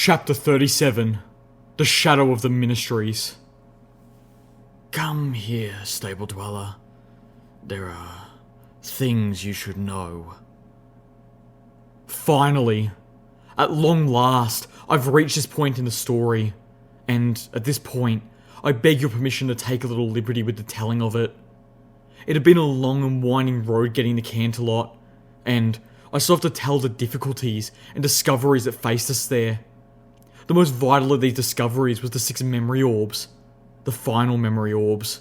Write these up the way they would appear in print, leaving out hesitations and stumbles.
Chapter 37. The Shadow of the Ministries. Come here, stable dweller. There are things you should know. Finally, at long last, I've reached this point in the story, and at this point, I beg your permission to take a little liberty with the telling of it. It had been a long and winding road getting to Canterlot, and I still have to tell the difficulties and discoveries that faced us there. The most vital of these discoveries was the 6 memory orbs, the final memory orbs,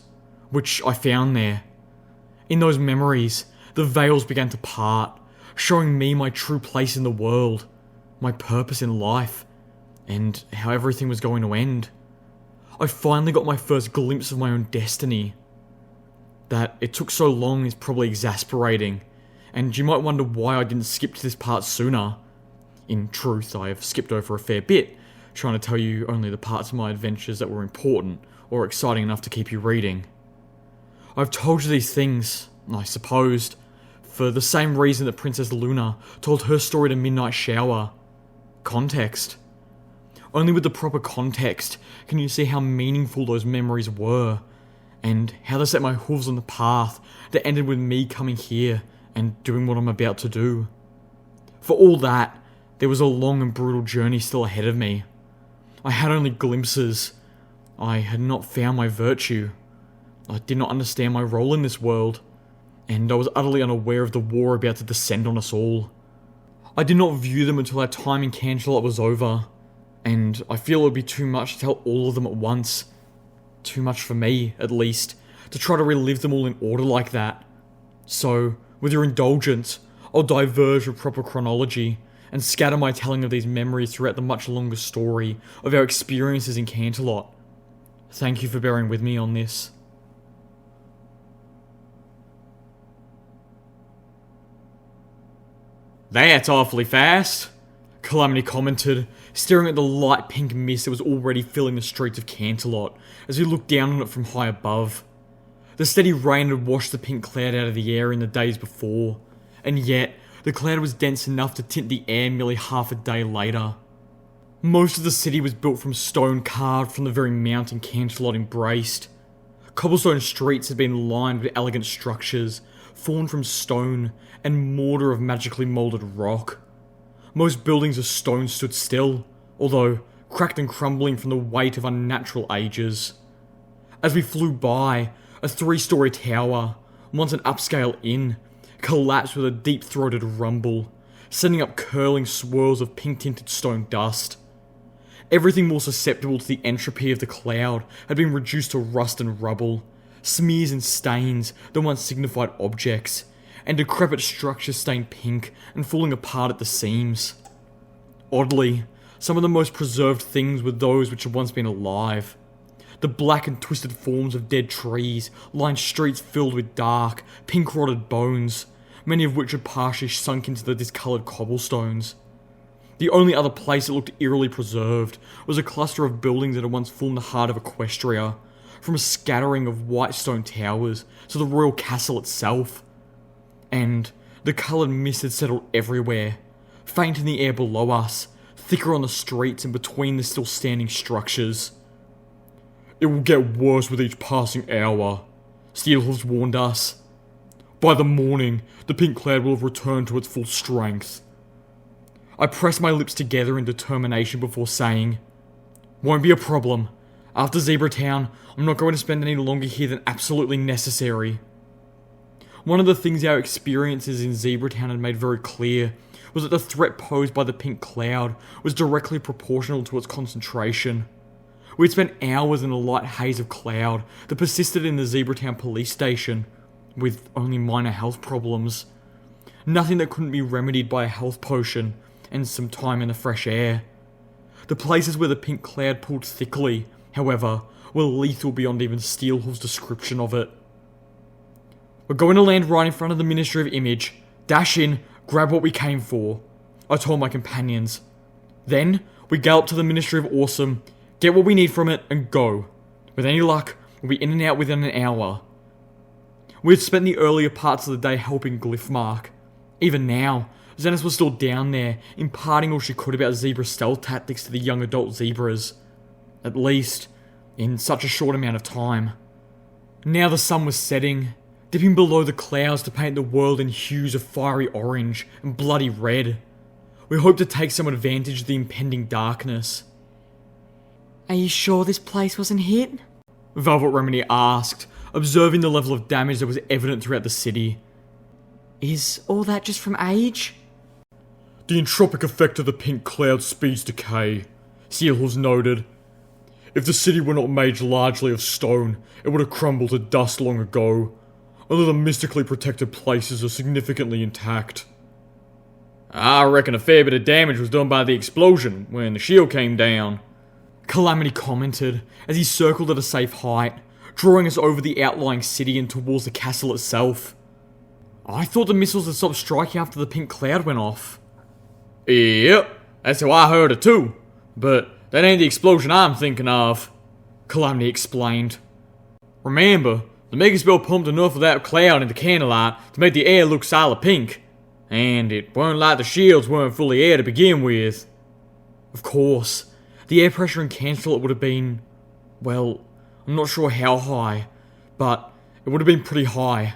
which I found there. In those memories, the veils began to part, showing me my true place in the world, my purpose in life, and how everything was going to end. I finally got my first glimpse of my own destiny. That it took so long is probably exasperating, and you might wonder why I didn't skip to this part sooner. In truth, I have skipped over a fair bit, trying to tell you only the parts of my adventures that were important or exciting enough to keep you reading. I've told you these things, I supposed, for the same reason that Princess Luna told her story to Midnight Shower. Context. Only with the proper context can you see how meaningful those memories were, and how they set my hooves on the path that ended with me coming here and doing what I'm about to do. For all that, there was a long and brutal journey still ahead of me. I had only glimpses. I had not found my virtue. I did not understand my role in this world, and I was utterly unaware of the war about to descend on us all. I did not view them until our time in Canterlot was over, and I feel it would be too much to tell all of them at once. Too much for me, at least, to try to relive them all in order like that. So, with your indulgence, I'll diverge with proper chronology, and scatter my telling of these memories throughout the much longer story of our experiences in Canterlot. Thank you for bearing with me on this. That's awfully fast, Calamity commented, staring at the light pink mist that was already filling the streets of Canterlot as we looked down on it from high above. The steady rain had washed the pink cloud out of the air in the days before, and yet the cloud was dense enough to tint the air merely half a day later. Most of the city was built from stone carved from the very mountain Canterlot embraced. Cobblestone streets had been lined with elegant structures, formed from stone and mortar of magically moulded rock. Most buildings of stone stood still, although cracked and crumbling from the weight of unnatural ages. As we flew by, a 3-story tower, once an upscale inn, collapsed with a deep-throated rumble, sending up curling swirls of pink-tinted stone dust. Everything more susceptible to the entropy of the cloud had been reduced to rust and rubble, smears and stains that once signified objects, and decrepit structures stained pink and falling apart at the seams. Oddly, some of the most preserved things were those which had once been alive. The black and twisted forms of dead trees lined streets filled with dark, pink-rotted bones, many of which had partially sunk into the discoloured cobblestones. The only other place that looked eerily preserved was a cluster of buildings that had once formed the heart of Equestria, from a scattering of white stone towers to the royal castle itself. And the coloured mist had settled everywhere, faint in the air below us, thicker on the streets and between the still standing structures. "It will get worse with each passing hour," Steelhooves warned us. "By the morning, the pink cloud will have returned to its full strength." I pressed my lips together in determination before saying, "Won't be a problem. After Zebra Town, I'm not going to spend any longer here than absolutely necessary." One of the things our experiences in Zebra Town had made very clear was that the threat posed by the pink cloud was directly proportional to its concentration. We'd spent hours in a light haze of cloud that persisted in the Zebratown police station, with only minor health problems. Nothing that couldn't be remedied by a health potion and some time in the fresh air. The places where the pink cloud pulled thickly, however, were lethal beyond even Steelhoof's description of it. "We're going to land right in front of the Ministry of Image. Dash in, grab what we came for," I told my companions. "Then, we gallop to the Ministry of Awesome, get what we need from it, and go. With any luck, we'll be in and out within an hour." We had spent the earlier parts of the day helping Glyphmark. Even now, Xenis was still down there, imparting all she could about zebra stealth tactics to the young adult zebras. At least, in such a short amount of time. Now the sun was setting, dipping below the clouds to paint the world in hues of fiery orange and bloody red. We hoped to take some advantage of the impending darkness. Are you sure this place wasn't hit? Velvet Remedy asked, observing the level of damage that was evident throughout the city. Is all that just from age? The entropic effect of the pink cloud speeds decay, Steelhooves noted. If the city were not made largely of stone, it would have crumbled to dust long ago. Only the mystically protected places are significantly intact. I reckon a fair bit of damage was done by the explosion when the shield came down, Calamity commented as he circled at a safe height, drawing us over the outlying city and towards the castle itself. I thought the missiles had stopped striking after the pink cloud went off. Yep, that's how I heard it too. But that ain't the explosion I'm thinking of, Calamity explained. Remember, the megaspell pumped enough of that cloud into candlelight to make the air look solid pink. And it weren't like the shields weren't fully air to begin with. Of course, the air pressure in Canterlot would have been, well, I'm not sure how high, but it would have been pretty high.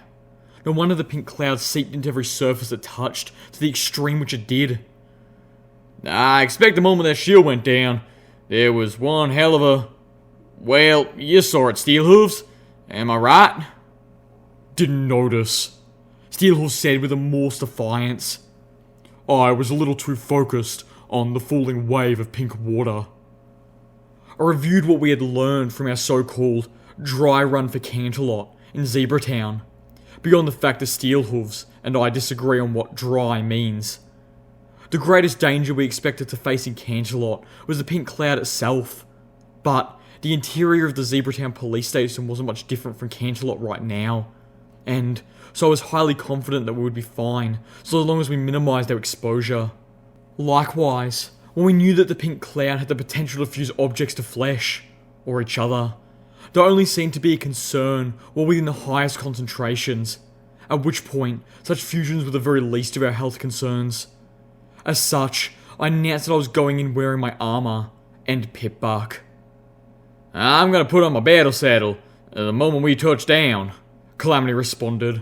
No wonder the pink cloud seeped into every surface it touched, to the extreme which it did. I expect the moment that shield went down, there was one hell of a... Well, you saw it, Steelhooves. Am I right? Didn't notice, Steelhooves said with remorse defiance. I was a little too focused on the falling wave of pink water. I reviewed what we had learned from our so-called dry run for Canterlot in Zebra Town, beyond the fact that Steelhooves and I disagree on what dry means. The greatest danger we expected to face in Canterlot was the pink cloud itself, but the interior of the Zebra Town police station wasn't much different from Canterlot right now, and so I was highly confident that we would be fine, so long as we minimised our exposure. Likewise, when we knew that the pink cloud had the potential to fuse objects to flesh, or each other, there only seemed to be a concern while within the highest concentrations, at which point such fusions were the very least of our health concerns. As such, I announced that I was going in wearing my armour and pip buck. I'm gonna put on my battle saddle the moment we touch down, Calamity responded.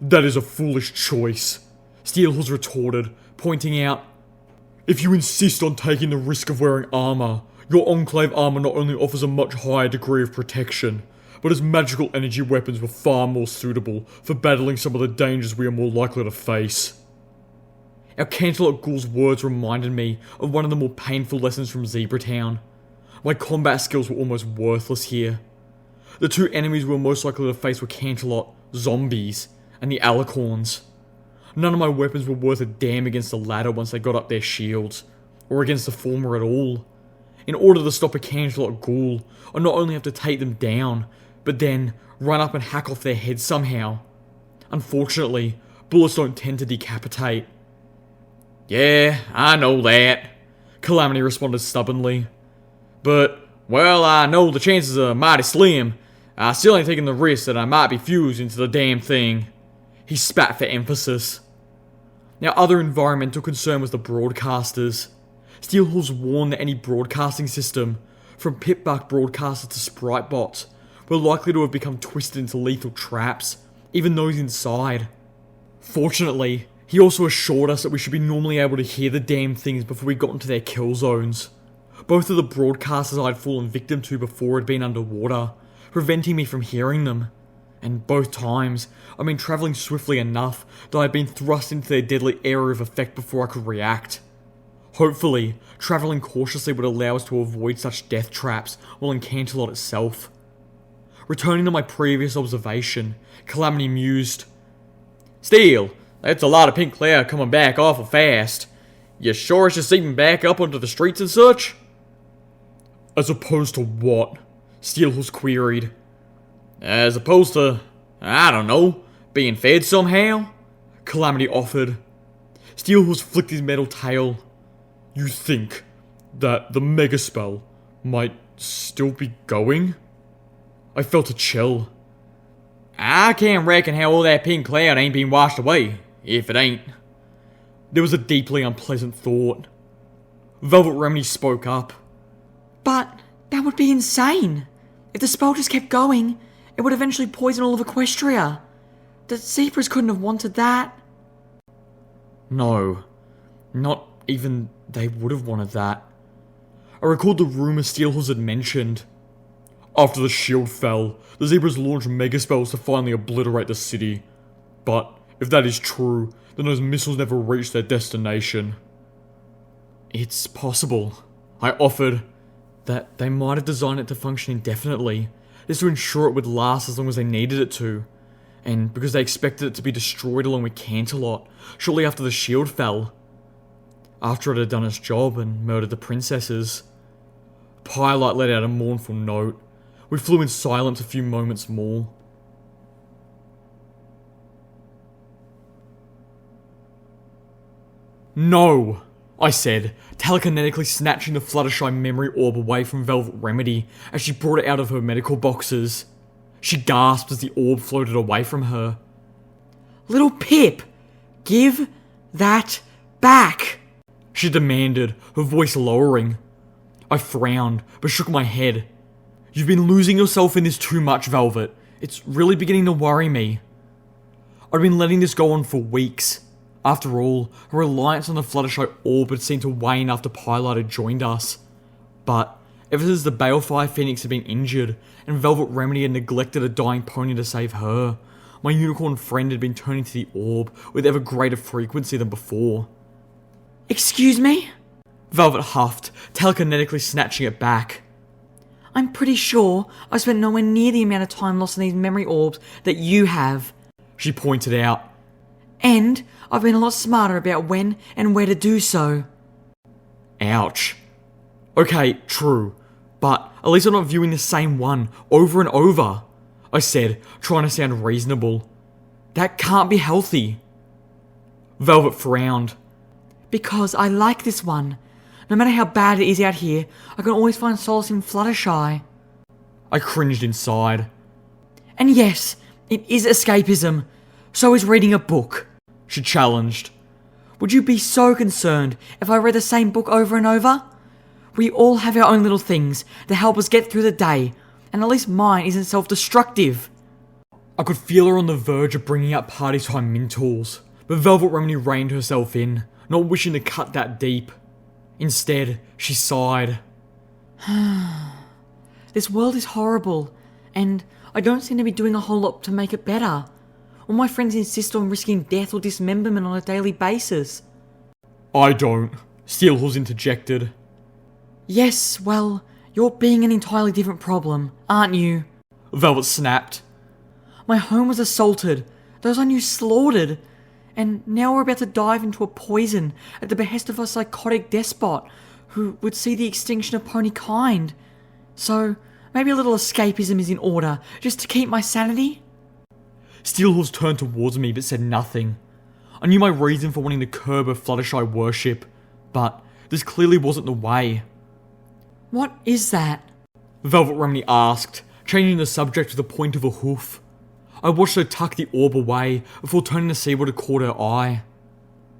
That is a foolish choice, Steelhooves retorted, pointing out, if you insist on taking the risk of wearing armour, your Enclave armour not only offers a much higher degree of protection, but its magical energy weapons were far more suitable for battling some of the dangers we are more likely to face. Our Canterlot ghoul's words reminded me of one of the more painful lessons from Zebra Town. My combat skills were almost worthless here. The two enemies we were most likely to face were Canterlot zombies and the Alicorns. None of my weapons were worth a damn against the latter once they got up their shields, or against the former at all. In order to stop a Canterlot ghoul, I not only have to take them down, but then run up and hack off their heads somehow. Unfortunately, bullets don't tend to decapitate. Yeah, I know that, Calamity responded stubbornly. But, well, I know the chances are mighty slim. I still ain't taking the risk that I might be fused into the damn thing. He spat for emphasis. Now, other environmental concern was the broadcasters. Steelhooves warned that any broadcasting system, from pip-buck broadcasters to sprite bots, were likely to have become twisted into lethal traps, even those inside. Fortunately, he also assured us that we should be normally able to hear the damn things before we got into their kill zones. Both of the broadcasters I'd fallen victim to before had been underwater, preventing me from hearing them. And both times, I'd been travelling swiftly enough that I'd been thrust into their deadly area of effect before I could react. Hopefully, travelling cautiously would allow us to avoid such death traps while in Canterlot itself. Returning to my previous observation, Calamity mused. Steel, that's a lot of pink cloud coming back awful fast. You sure it's just seeping back up onto the streets and such? As opposed to what? Steelhooves queried. As opposed to, I don't know, being fed somehow? Calamity offered. Steelhooves flicked his metal tail. You think that the mega spell might still be going? I felt a chill. I can't reckon how all that pink cloud ain't been washed away, if it ain't. There was a deeply unpleasant thought. Velvet Remedy spoke up. But that would be insane. If the spell just kept going, it would eventually poison all of Equestria. The zebras couldn't have wanted that. No, not even they would have wanted that. I recalled the rumour Steelhooves had mentioned. After the shield fell, the zebras launched mega spells to finally obliterate the city. But if that is true, then those missiles never reached their destination. It's possible, I offered, that they might have designed it to function indefinitely, just to ensure it would last as long as they needed it to, and because they expected it to be destroyed along with Canterlot shortly after the shield fell. After it had done its job and murdered the princesses. Pyrelight let out a mournful note. We flew in silence a few moments more. No, I said, telekinetically snatching the Fluttershy memory orb away from Velvet Remedy as she brought it out of her medical boxes. She gasped as the orb floated away from her. Little Pip, give that back, she demanded, her voice lowering. I frowned, but shook my head. You've been losing yourself in this too much, Velvet. It's really beginning to worry me. I'd been letting this go on for weeks. After all, her reliance on the Fluttershy orb had seemed to wane after Pyrelight had joined us. But ever since the Balefire Phoenix had been injured, and Velvet Remedy had neglected a dying pony to save her, my unicorn friend had been turning to the orb with ever greater frequency than before. Excuse me? Velvet huffed, telekinetically snatching it back. I'm pretty sure I spent nowhere near the amount of time lost in these memory orbs that you have. She pointed out. And I've been a lot smarter about when and where to do so. Ouch. Okay, true. But at least I'm not viewing the same one over and over, I said, trying to sound reasonable. That can't be healthy. Velvet frowned. Because I like this one. No matter how bad it is out here, I can always find solace in Fluttershy. I cringed inside. And yes, it is escapism. So is reading a book, she challenged. Would you be so concerned if I read the same book over and over? We all have our own little things that help us get through the day, and at least mine isn't self-destructive. I could feel her on the verge of bringing out party time min tools, but Velvet Remedy reined herself in, not wishing to cut that deep. Instead, she sighed. This world is horrible, and I don't seem to be doing a whole lot to make it better. All my friends insist on risking death or dismemberment on a daily basis. I don't, Steelhooves interjected. Yes, well, you're being an entirely different problem, aren't you? Velvet snapped. My home was assaulted, those I knew slaughtered, and now we're about to dive into a poison at the behest of a psychotic despot who would see the extinction of pony kind. So, maybe a little escapism is in order, just to keep my sanity? Steelhooves turned towards me but said nothing. I knew my reason for wanting to curb her Fluttershy worship, but this clearly wasn't the way. What is that? Velvet Remedy asked, changing the subject to the point of a hoof. I watched her tuck the orb away before turning to see what had caught her eye.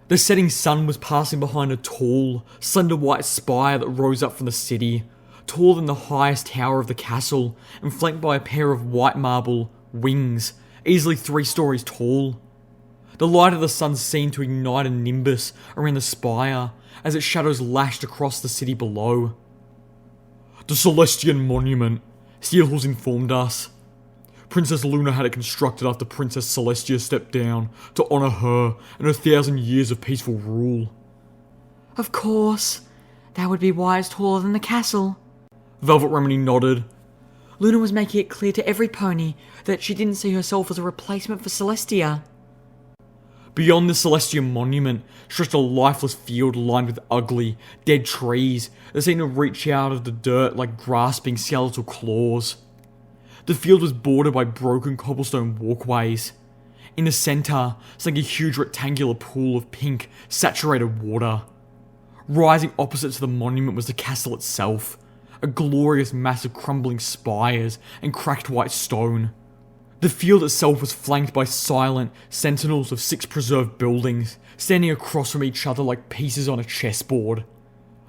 The setting sun was passing behind a tall, slender white spire that rose up from the city, taller than the highest tower of the castle, and flanked by a pair of white marble wings, easily 3 stories tall. The light of the sun seemed to ignite a nimbus around the spire as its shadows lashed across the city below. The Celestian Monument, Steelhooves informed us. Princess Luna had it constructed after Princess Celestia stepped down to honour her and her 1,000 years of peaceful rule. Of course. That would be why it's taller than the castle. Velvet Remedy nodded. Luna was making it clear to every pony that she didn't see herself as a replacement for Celestia. Beyond the Celestian Monument stretched a lifeless field lined with ugly, dead trees that seemed to reach out of the dirt like grasping skeletal claws. The field was bordered by broken cobblestone walkways. In the centre sank a huge rectangular pool of pink, saturated water. Rising opposite to the monument was the castle itself, a glorious mass of crumbling spires and cracked white stone. The field itself was flanked by silent sentinels of 6 preserved buildings, standing across from each other like pieces on a chessboard.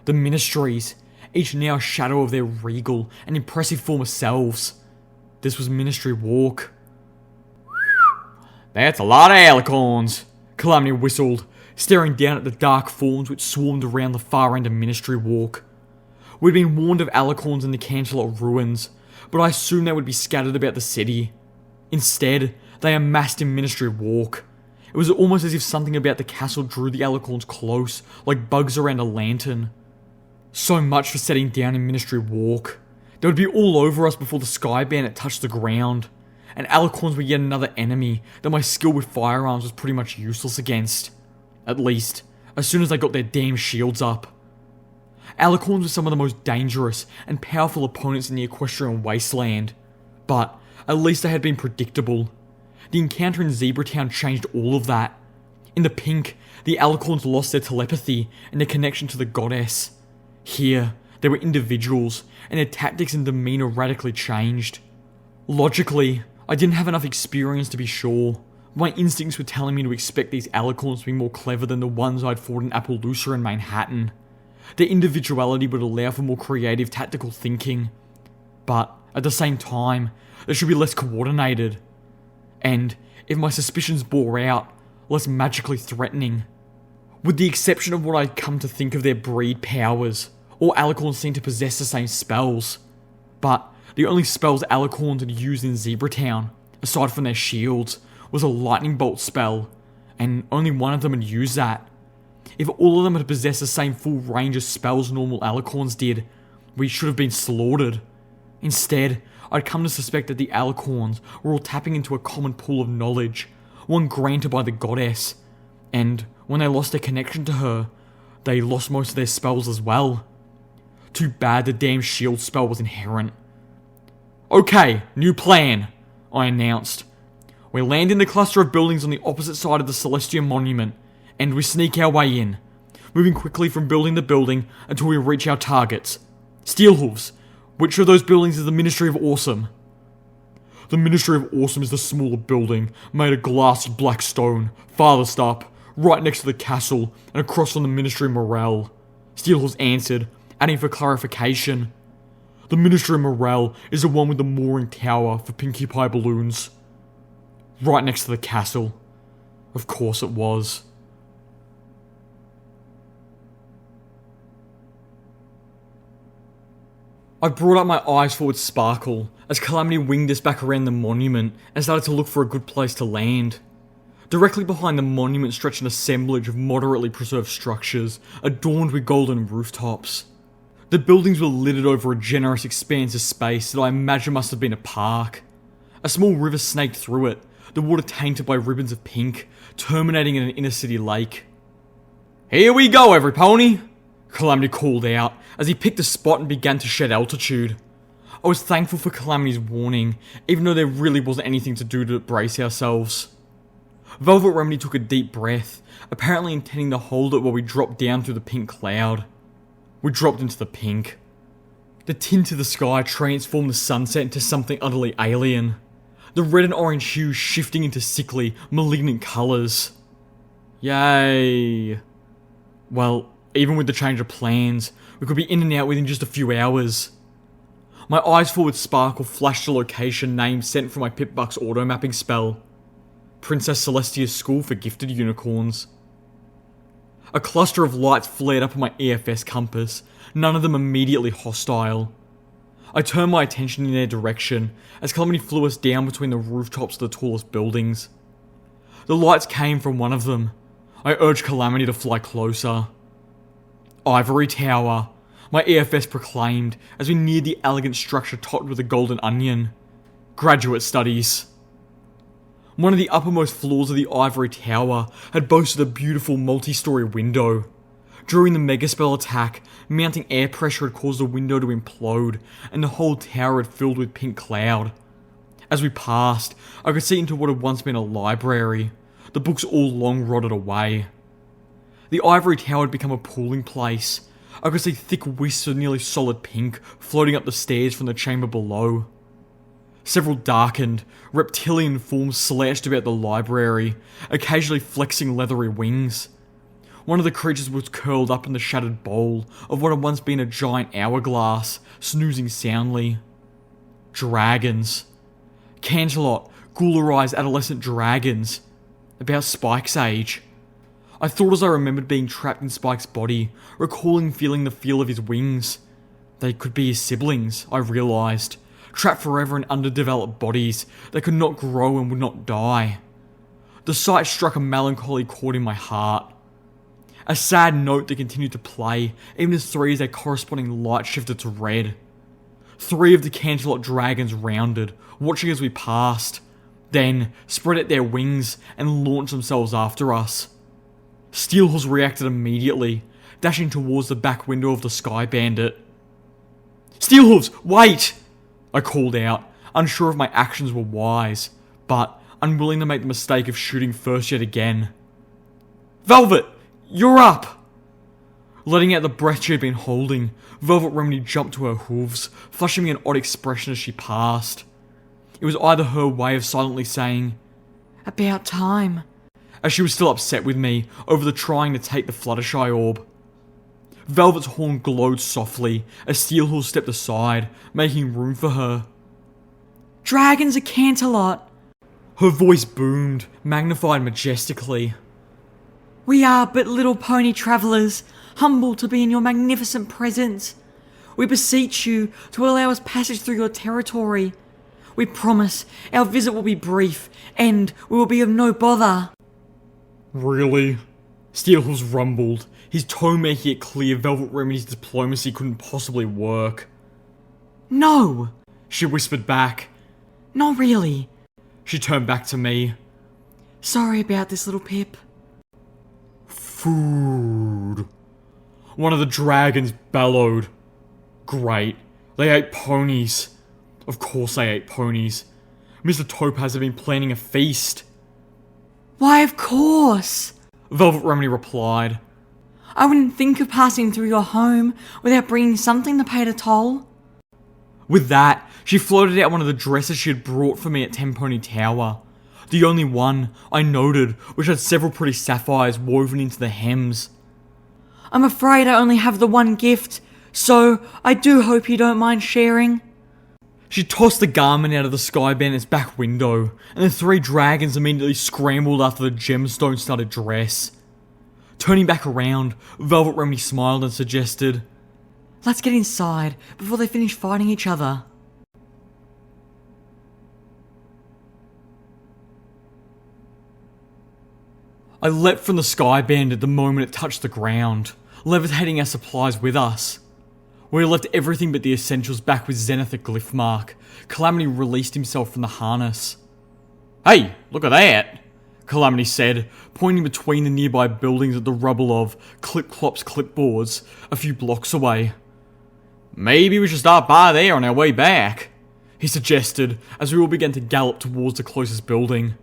The Ministries, each now a shadow of their regal and impressive former selves. This was Ministry Walk. "That's a lot of alicorns," Calamity whistled, staring down at the dark forms which swarmed around the far end of Ministry Walk. We'd been warned of alicorns in the Canterlot ruins, but I assumed they would be scattered about the city. Instead, they amassed in Ministry Walk. It was almost as if something about the castle drew the alicorns close, like bugs around a lantern. So much for setting down in Ministry Walk. They would be all over us before the Sky Bandit touched the ground, and alicorns were yet another enemy that my skill with firearms was pretty much useless against. At least, as soon as I got their damn shields up. Alicorns were some of the most dangerous and powerful opponents in the Equestrian wasteland, but at least they had been predictable. The encounter in Zebratown changed all of that. In the pink, the alicorns lost their telepathy and their connection to the goddess. Here, they were individuals, and their tactics and demeanor radically changed. Logically, I didn't have enough experience to be sure. My instincts were telling me to expect these alicorns to be more clever than the ones I'd fought in Appaloosa and Manhattan. Their individuality would allow for more creative tactical thinking. But, at the same time, they should be less coordinated. And, if my suspicions bore out, less magically threatening. With the exception of what I'd come to think of their breed powers, all alicorns seemed to possess the same spells. But the only spells alicorns had used in Zebratown, aside from their shields, was a lightning bolt spell, and only one of them had used that. If all of them had possessed the same full range of spells normal alicorns did, we should have been slaughtered. Instead, I'd come to suspect that the alicorns were all tapping into a common pool of knowledge, one granted by the goddess, and when they lost their connection to her, they lost most of their spells as well. Too bad the damn shield spell was inherent. "Okay, new plan," I announced. "We land in the cluster of buildings on the opposite side of the Celestia Monument, and we sneak our way in, moving quickly from building to building until we reach our targets. Steelhooves, which of those buildings is the Ministry of Awesome?" "The Ministry of Awesome is the smaller building, made of glassy black stone, farthest up, right next to the castle, and across from the Ministry of Morale," Steelhooves answered, adding for clarification. "The Ministry of Morale is the one with the mooring tower for Pinkie Pie balloons." Right next to the castle. Of course it was. I brought up my eyes forward sparkle as Calamity winged us back around the monument and started to look for a good place to land. Directly behind the monument stretched an assemblage of moderately preserved structures, adorned with golden rooftops. The buildings were littered over a generous expanse of space that I imagine must have been a park. A small river snaked through it, the water tainted by ribbons of pink, terminating in an inner city lake. "Here we go, every pony!" Calamity called out as he picked a spot and began to shed altitude. I was thankful for Calamity's warning, even though there really wasn't anything to do to brace ourselves. Velvet Remedy took a deep breath, apparently intending to hold it while we dropped down through the pink cloud. We dropped into the pink. The tint of the sky transformed the sunset into something utterly alien. The red and orange hues shifting into sickly, malignant colours. Yay. Well, even with the change of plans, we could be in and out within just a few hours. My eyes forward sparkle flashed the location name sent from my Pip-Buck's auto-mapping spell. Princess Celestia's School for Gifted Unicorns. A cluster of lights flared up on my EFS compass, none of them immediately hostile. I turned my attention in their direction as Calamity flew us down between the rooftops of the tallest buildings. The lights came from one of them. I urged Calamity to fly closer. "Ivory Tower," my EFS proclaimed as we neared the elegant structure topped with a golden onion. "Graduate studies." One of the uppermost floors of the Ivory Tower had boasted a beautiful multi-story window. During the megaspell attack, mounting air pressure had caused the window to implode, and the whole tower had filled with pink cloud. As we passed, I could see into what had once been a library, the books all long rotted away. The Ivory Tower had become a pooling place. I could see thick wisps of nearly solid pink floating up the stairs from the chamber below. Several darkened, reptilian forms slouched about the library, occasionally flexing leathery wings. One of the creatures was curled up in the shattered bowl of what had once been a giant hourglass, snoozing soundly. Dragons. Canterlot, ghoulerized adolescent dragons. About Spike's age. I thought as I remembered being trapped in Spike's body, recalling feeling the feel of his wings. They could be his siblings, I realised, trapped forever in underdeveloped bodies that could not grow and would not die. The sight struck a melancholy chord in my heart. A sad note that continued to play, even as three of their corresponding light shifted to red. Three of the Canterlot dragons rounded, watching as we passed, then spread out their wings and launched themselves after us. Steelhorse reacted immediately, dashing towards the back window of the Sky Bandit. "Steelhorse, wait!" I called out, unsure if my actions were wise, but unwilling to make the mistake of shooting first yet again. "Velvet, you're up!" Letting out the breath she had been holding, Velvet Remedy jumped to her hooves, flashing me an odd expression as she passed. It was either her way of silently saying, "About time," as she was still upset with me over the trying to take the Fluttershy orb. Velvet's horn glowed softly as Steelhorse stepped aside, making room for her. "Dragons are Canterlot. Her voice boomed, magnified majestically. We are but little pony travellers, humbled to be in your magnificent presence. We beseech you to allow us passage through your territory. We promise our visit will be brief, and we will be of no bother." "Really?" Steelhorse rumbled, his tone making it clear Velvet Remedy's diplomacy couldn't possibly work. "No, She whispered back. not really. She turned back to me. Sorry about this, little Pip." "Food." One of the dragons bellowed. Great. They ate ponies. Of course they ate ponies. Mr. Topaz had been planning a feast. "Why, of course. Velvet Remedy replied. I wouldn't think of passing through your home without bringing something to pay the toll." With that, she floated out one of the dresses she had brought for me at Ten Pony Tower. The only one, I noted, which had several pretty sapphires woven into the hems. "I'm afraid I only have the one gift, so I do hope you don't mind sharing." She tossed the garment out of the Sky Bandit's back window, and the three dragons immediately scrambled after the gemstone-studded dress. Turning back around, Velvet Remedy smiled and suggested, "Let's get inside before they finish fighting each other." I leapt from the Sky Bandit the moment it touched the ground, levitating our supplies with us. We had left everything but the essentials back with Zenith at Glyphmark. Calamity released himself from the harness. "Hey, look at that," Calamity said, pointing between the nearby buildings at the rubble of Clip-Clop's clipboards a few blocks away. "Maybe we should stop by there on our way back," he suggested as we all began to gallop towards the closest building.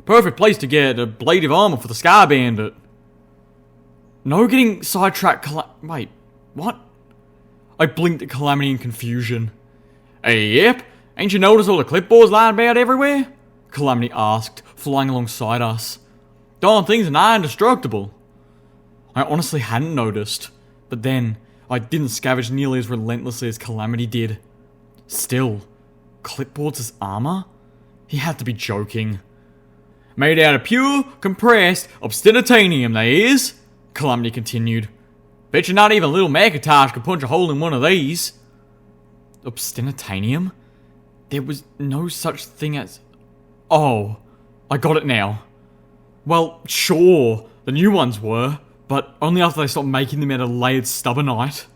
"Perfect place to get a blade of armor for the Sky Bandit." No getting sidetracked. Wait, what? I blinked at Calamity in confusion. Yep, ain't you noticed all the clipboards lying about everywhere?" Calamity asked, flying alongside us. "Darn things are nigh indestructible." I honestly hadn't noticed, but then I didn't scavenge nearly as relentlessly as Calamity did. Still, clipboards as armor? He had to be joking. "Made out of pure, compressed obstinitanium, they is," Calamity continued. "Bet you not even little Macintosh could punch a hole in one of these." Obstinitanium? There was no such thing as... Oh, I got it now. Well, sure, the new ones were, but only after they stopped making them out of layered stubbornite.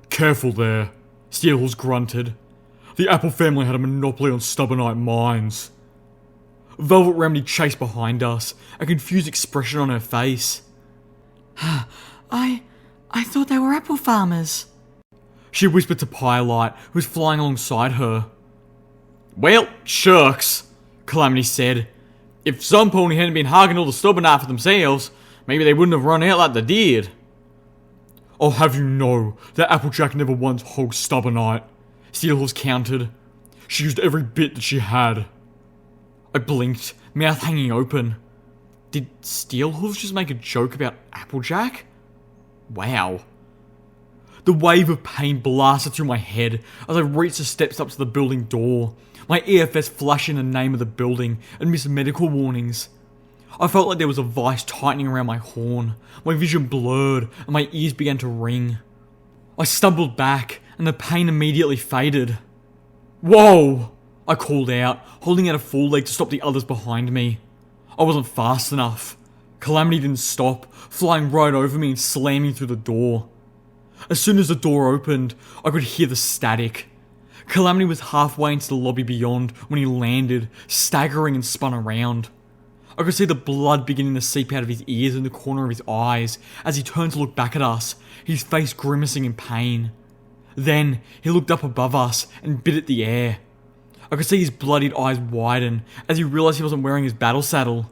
"Careful there," Steelhorse grunted. "The Apple family had a monopoly on stubbornite mines." Velvet Remedy chased behind us, a confused expression on her face. I thought they were apple farmers." She whispered to Pyrelight, who was flying alongside her. "Well, shucks," Calamity said. "If some pony hadn't been hogging all the stubbornite for themselves, maybe they wouldn't have run out like they did." "I'll have you know that Applejack never once hogged stubbornite," Steelhorse countered. She used every bit that she had. I blinked, mouth hanging open. Did Steelhooves just make a joke about Applejack? Wow. The wave of pain blasted through my head as I reached the steps up to the building door, my EFS flashing the name of the building and missed medical warnings. I felt like there was a vice tightening around my horn, my vision blurred and my ears began to ring. I stumbled back and the pain immediately faded. Whoa! I called out, holding out a foreleg to stop the others behind me. I wasn't fast enough. Calamity didn't stop, flying right over me and slamming through the door. As soon as the door opened, I could hear the static. Calamity was halfway into the lobby beyond when he landed, staggering and spun around. I could see the blood beginning to seep out of his ears and the corner of his eyes as he turned to look back at us, his face grimacing in pain. Then, he looked up above us and bit at the air. I could see his bloodied eyes widen as he realised he wasn't wearing his battle saddle.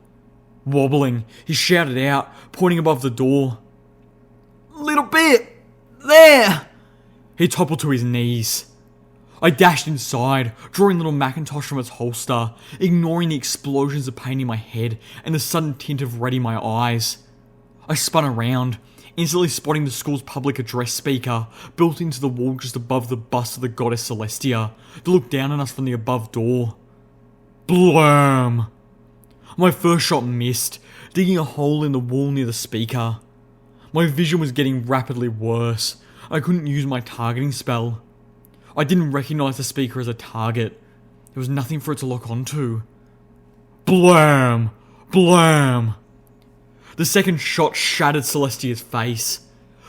Wobbling, he shouted out, pointing above the door. Little bit! There! He toppled to his knees. I dashed inside, drawing little Macintosh from its holster, ignoring the explosions of pain in my head and the sudden tint of red in my eyes. I spun around, instantly spotting the school's public address speaker built into the wall just above the bust of the goddess Celestia that looked down on us from the above door. Blam! My first shot missed, digging a hole in the wall near the speaker. My vision was getting rapidly worse. I couldn't use my targeting spell. I didn't recognise the speaker as a target. There was nothing for it to lock onto. Blam! Blam! The second shot shattered Celestia's face.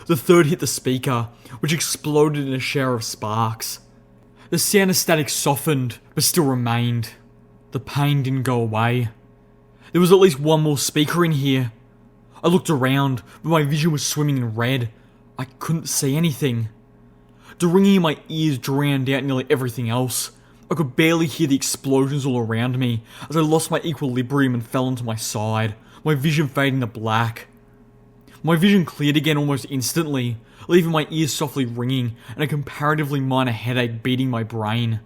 The third hit the speaker, which exploded in a shower of sparks. The sound of static softened, but still remained. The pain didn't go away. There was at least one more speaker in here. I looked around, but my vision was swimming in red. I couldn't see anything. The ringing in my ears drowned out nearly everything else. I could barely hear the explosions all around me as I lost my equilibrium and fell onto my side, my vision fading to black. My vision cleared again almost instantly, leaving my ears softly ringing and a comparatively minor headache beating my brain.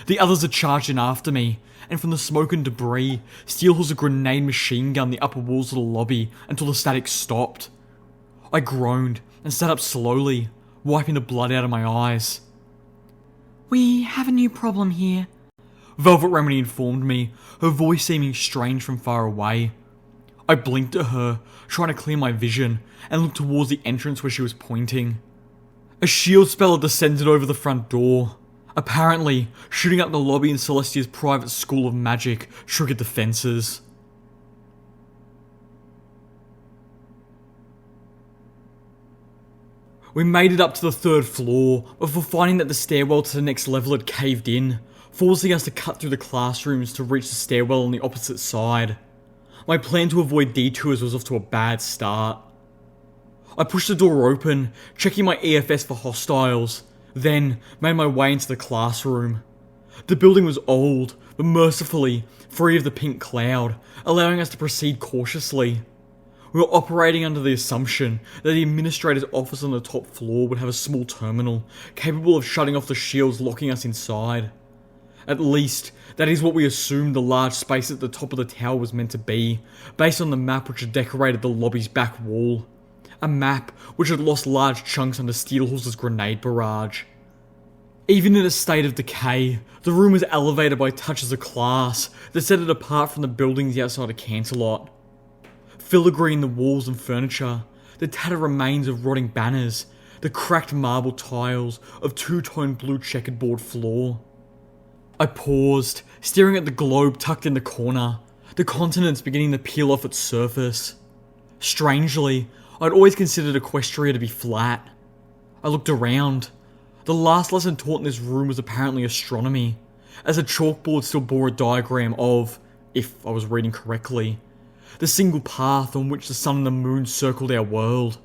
The others had charged in after me, and from the smoke and debris, Steel hurled a grenade machine gun the upper walls of the lobby until the static stopped. I groaned and sat up slowly, wiping the blood out of my eyes. We have a new problem here, Velvet Remedy informed me, her voice seeming strange from far away. I blinked at her, trying to clear my vision, and looked towards the entrance where she was pointing. A shield spell had descended over the front door. Apparently, shooting up the lobby in Celestia's private school of magic triggered the fences. We made it up to the third floor before finding that the stairwell to the next level had caved in, forcing us to cut through the classrooms to reach the stairwell on the opposite side. My plan to avoid detours was off to a bad start. I pushed the door open, checking my EFS for hostiles, then made my way into the classroom. The building was old, but mercifully free of the pink cloud, allowing us to proceed cautiously. We were operating under the assumption that the administrator's office on the top floor would have a small terminal, capable of shutting off the shields locking us inside. At least, that is what we assumed the large space at the top of the tower was meant to be, based on the map which had decorated the lobby's back wall. A map which had lost large chunks under Steelhorse's grenade barrage. Even in a state of decay, the room was elevated by touches of class that set it apart from the buildings outside of Canterlot. Filigree in the walls and furniture, the tattered remains of rotting banners, the cracked marble tiles of two-tone blue checkerboard floor. I paused, staring at the globe tucked in the corner, the continents beginning to peel off its surface. Strangely, I'd always considered Equestria to be flat. I looked around. The last lesson taught in this room was apparently astronomy, as a chalkboard still bore a diagram of, if I was reading correctly, the single path on which the sun and the moon circled our world.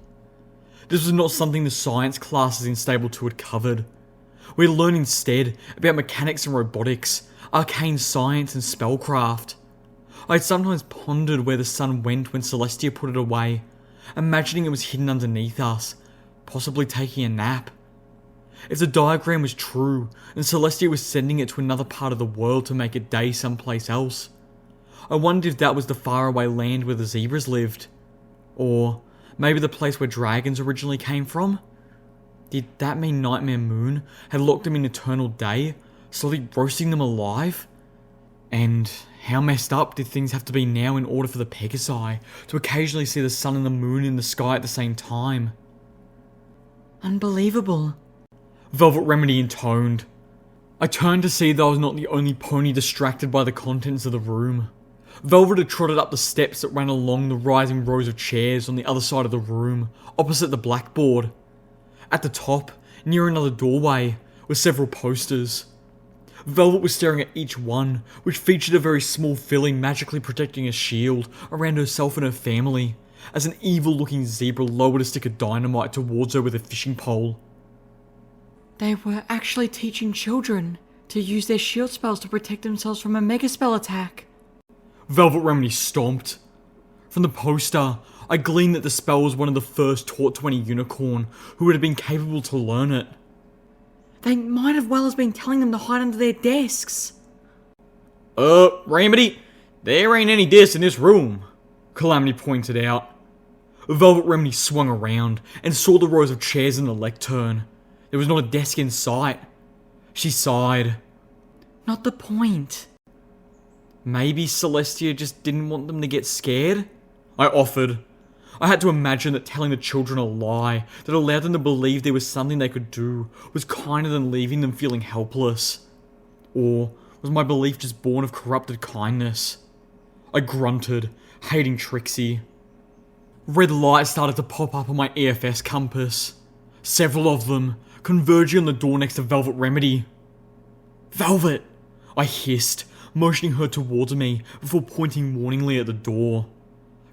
This was not something the science classes in Stable 2 had covered. We had learned instead about mechanics and robotics, arcane science and spellcraft. I had sometimes pondered where the sun went when Celestia put it away, imagining it was hidden underneath us, possibly taking a nap. If the diagram was true, then Celestia was sending it to another part of the world to make a day someplace else. I wondered if that was the faraway land where the zebras lived. Or maybe the place where dragons originally came from? Did that mean Nightmare Moon had locked them in eternal day, slowly roasting them alive? And how messed up did things have to be now in order for the Pegasi to occasionally see the sun and the moon in the sky at the same time? Unbelievable. Velvet Remedy intoned. I turned to see that I was not the only pony distracted by the contents of the room. Velvet had trotted up the steps that ran along the rising rows of chairs on the other side of the room, opposite the blackboard. At the top, near another doorway, were several posters. Velvet was staring at each one, which featured a very small filly magically protecting a shield around herself and her family, as an evil-looking zebra lowered a stick of dynamite towards her with a fishing pole. They were actually teaching children to use their shield spells to protect themselves from a mega spell attack. Velvet Remedy stomped. From the poster, I gleaned that the spell was one of the first taught to any unicorn who would have been capable to learn it. They might as well have been telling them to hide under their desks. Remedy, there ain't any desks in this room, Calamity pointed out. Velvet Remedy swung around and saw the rows of chairs in the lectern. There was not a desk in sight. She sighed. Not the point. Maybe Celestia just didn't want them to get scared? I offered. I had to imagine that telling the children a lie that allowed them to believe there was something they could do was kinder than leaving them feeling helpless. Or was my belief just born of corrupted kindness? I grunted, hating Trixie. Red lights started to pop up on my EFS compass. Several of them, converging on the door next to Velvet Remedy. Velvet! I hissed, motioning her towards me before pointing warningly at the door.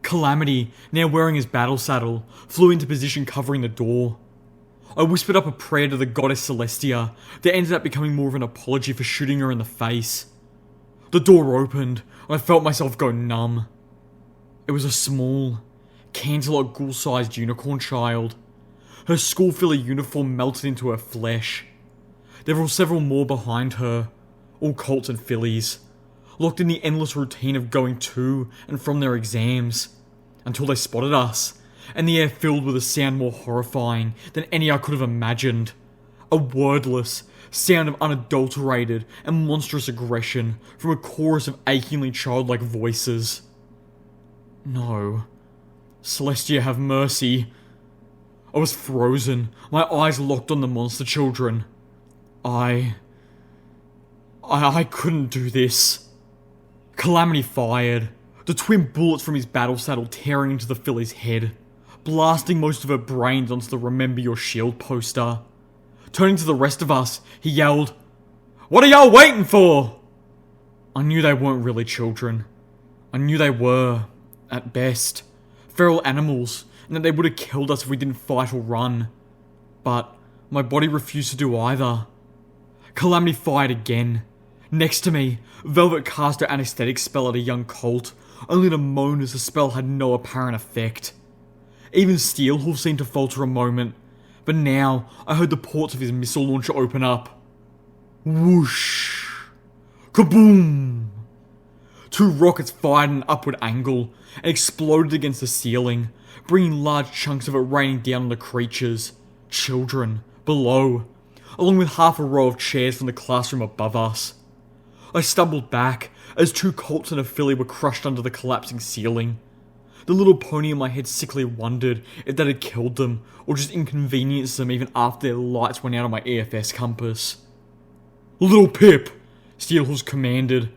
Calamity, now wearing his battle saddle, flew into position covering the door. I whispered up a prayer to the goddess Celestia that ended up becoming more of an apology for shooting her in the face. The door opened, and I felt myself go numb. It was a small, cantaloupe ghoul-sized unicorn child. Her school filly uniform melted into her flesh. There were several more behind her, all colts and fillies, locked in the endless routine of going to and from their exams, until they spotted us, and the air filled with a sound more horrifying than any I could have imagined. A wordless sound of unadulterated and monstrous aggression from a chorus of achingly childlike voices. No. Celestia, have mercy. I was frozen, my eyes locked on the monster children. I couldn't do this. Calamity fired, the twin bullets from his battle saddle tearing into the filly's head, blasting most of her brains onto the Remember Your Shield poster. Turning to the rest of us, he yelled, "What are y'all waiting for?" I knew they weren't really children. I knew they were, at best, feral animals, and that they would have killed us if we didn't fight or run. But my body refused to do either. Calamity fired again. Next to me, Velvet cast her anesthetic spell at a young colt, only to moan as the spell had no apparent effect. Even Steelhoof seemed to falter a moment, but now I heard the ports of his missile launcher open up. Whoosh! Kaboom! Two rockets fired at an upward angle and exploded against the ceiling, bringing large chunks of it raining down on the creatures, children, below, along with half a row of chairs from the classroom above us. I stumbled back as two colts and a filly were crushed under the collapsing ceiling. The little pony in my head sickly wondered if that had killed them, or just inconvenienced them even after their lights went out on my EFS compass. "Little Pip," Steelhorse commanded.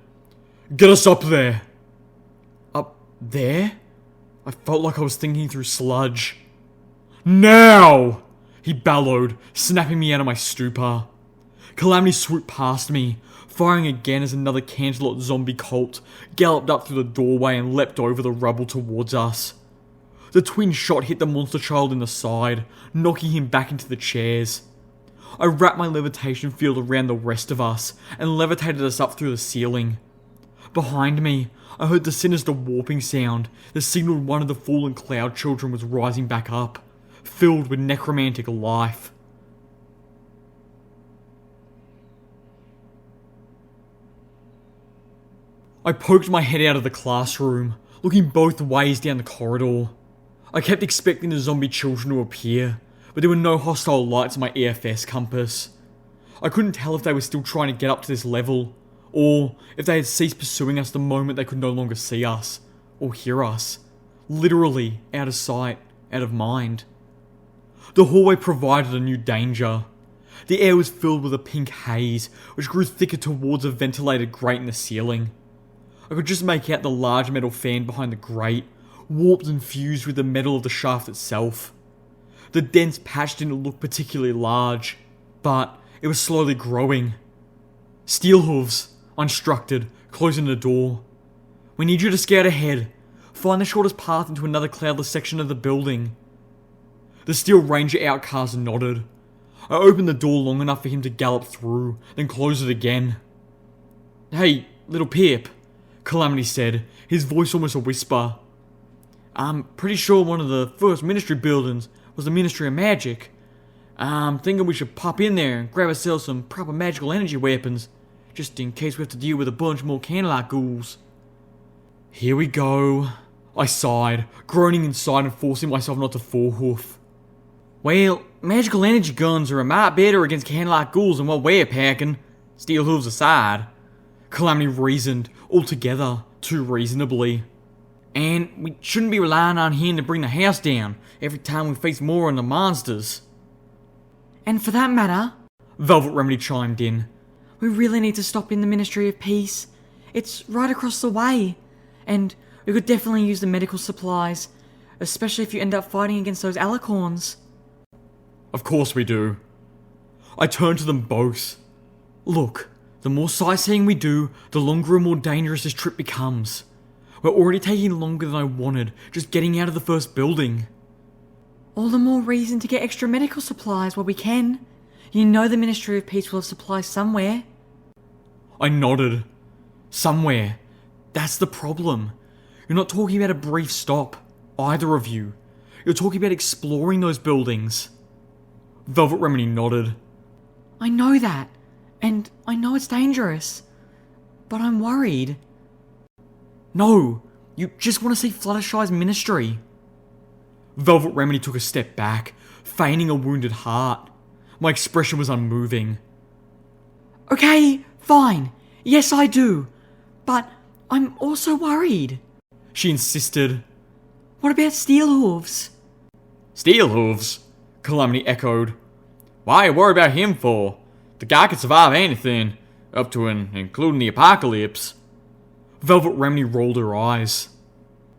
"Get us up there." Up there? I felt like I was thinking through sludge. "Now!" he bellowed, snapping me out of my stupor. Calamity swooped past me, firing again as another Canterlot zombie colt galloped up through the doorway and leapt over the rubble towards us. The twin shot hit the monster child in the side, knocking him back into the chairs. I wrapped my levitation field around the rest of us and levitated us up through the ceiling. Behind me, I heard the sinister warping sound that signaled one of the fallen cloud children was rising back up, filled with necromantic life. I poked my head out of the classroom, looking both ways down the corridor. I kept expecting the zombie children to appear, but there were no hostile lights on my EFS compass. I couldn't tell if they were still trying to get up to this level, or if they had ceased pursuing us the moment they could no longer see us, or hear us. Literally out of sight, out of mind. The hallway provided a new danger. The air was filled with a pink haze, which grew thicker towards a ventilated grate in the ceiling. I could just make out the large metal fan behind the grate, warped and fused with the metal of the shaft itself. The dense patch didn't look particularly large, but it was slowly growing. Steel hooves, I instructed, closing the door. We need you to scout ahead. Find the shortest path into another cloudless section of the building. The Steel Ranger outcast nodded. I opened the door long enough for him to gallop through, then close it again. "Hey, little Pip," Calamity said, his voice almost a whisper. "I'm pretty sure one of the first Ministry buildings was the Ministry of Magic. I'm thinking we should pop in there and grab ourselves some proper magical energy weapons, just in case we have to deal with a bunch more candlelight ghouls." "Here we go," I sighed, groaning inside and forcing myself not to forehoof. "Well, magical energy guns are a mite better against candlelight ghouls than what we're packing, steel hooves aside," Calamity reasoned, altogether too reasonably. "And we shouldn't be relying on him to bring the house down every time we face more of the monsters." And for that matter, Velvet Remedy chimed in, we really need to stop in the Ministry of Peace. It's right across the way. And we could definitely use the medical supplies, especially if you end up fighting against those alicorns. "Of course we do." I turned to them both. "Look, the more sightseeing we do, the longer and more dangerous this trip becomes. We're already taking longer than I wanted, just getting out of the first building." All the more reason to get extra medical supplies while we can. You know the Ministry of Peace will have supplies somewhere. I nodded. Somewhere. That's the problem. You're not talking about a brief stop, either of you. You're talking about exploring those buildings. Velvet Remedy nodded. I know that, and I know it's dangerous, but I'm worried. No, you just want to see Fluttershy's ministry. Velvet Remedy took a step back, feigning a wounded heart. My expression was unmoving. Okay, fine. Yes, I do. But I'm also worried. She insisted. What about steel hooves? Steel hooves? Calamity echoed. Why you worry about him for? The guy can survive anything, up to and including the apocalypse. Velvet Remedy rolled her eyes.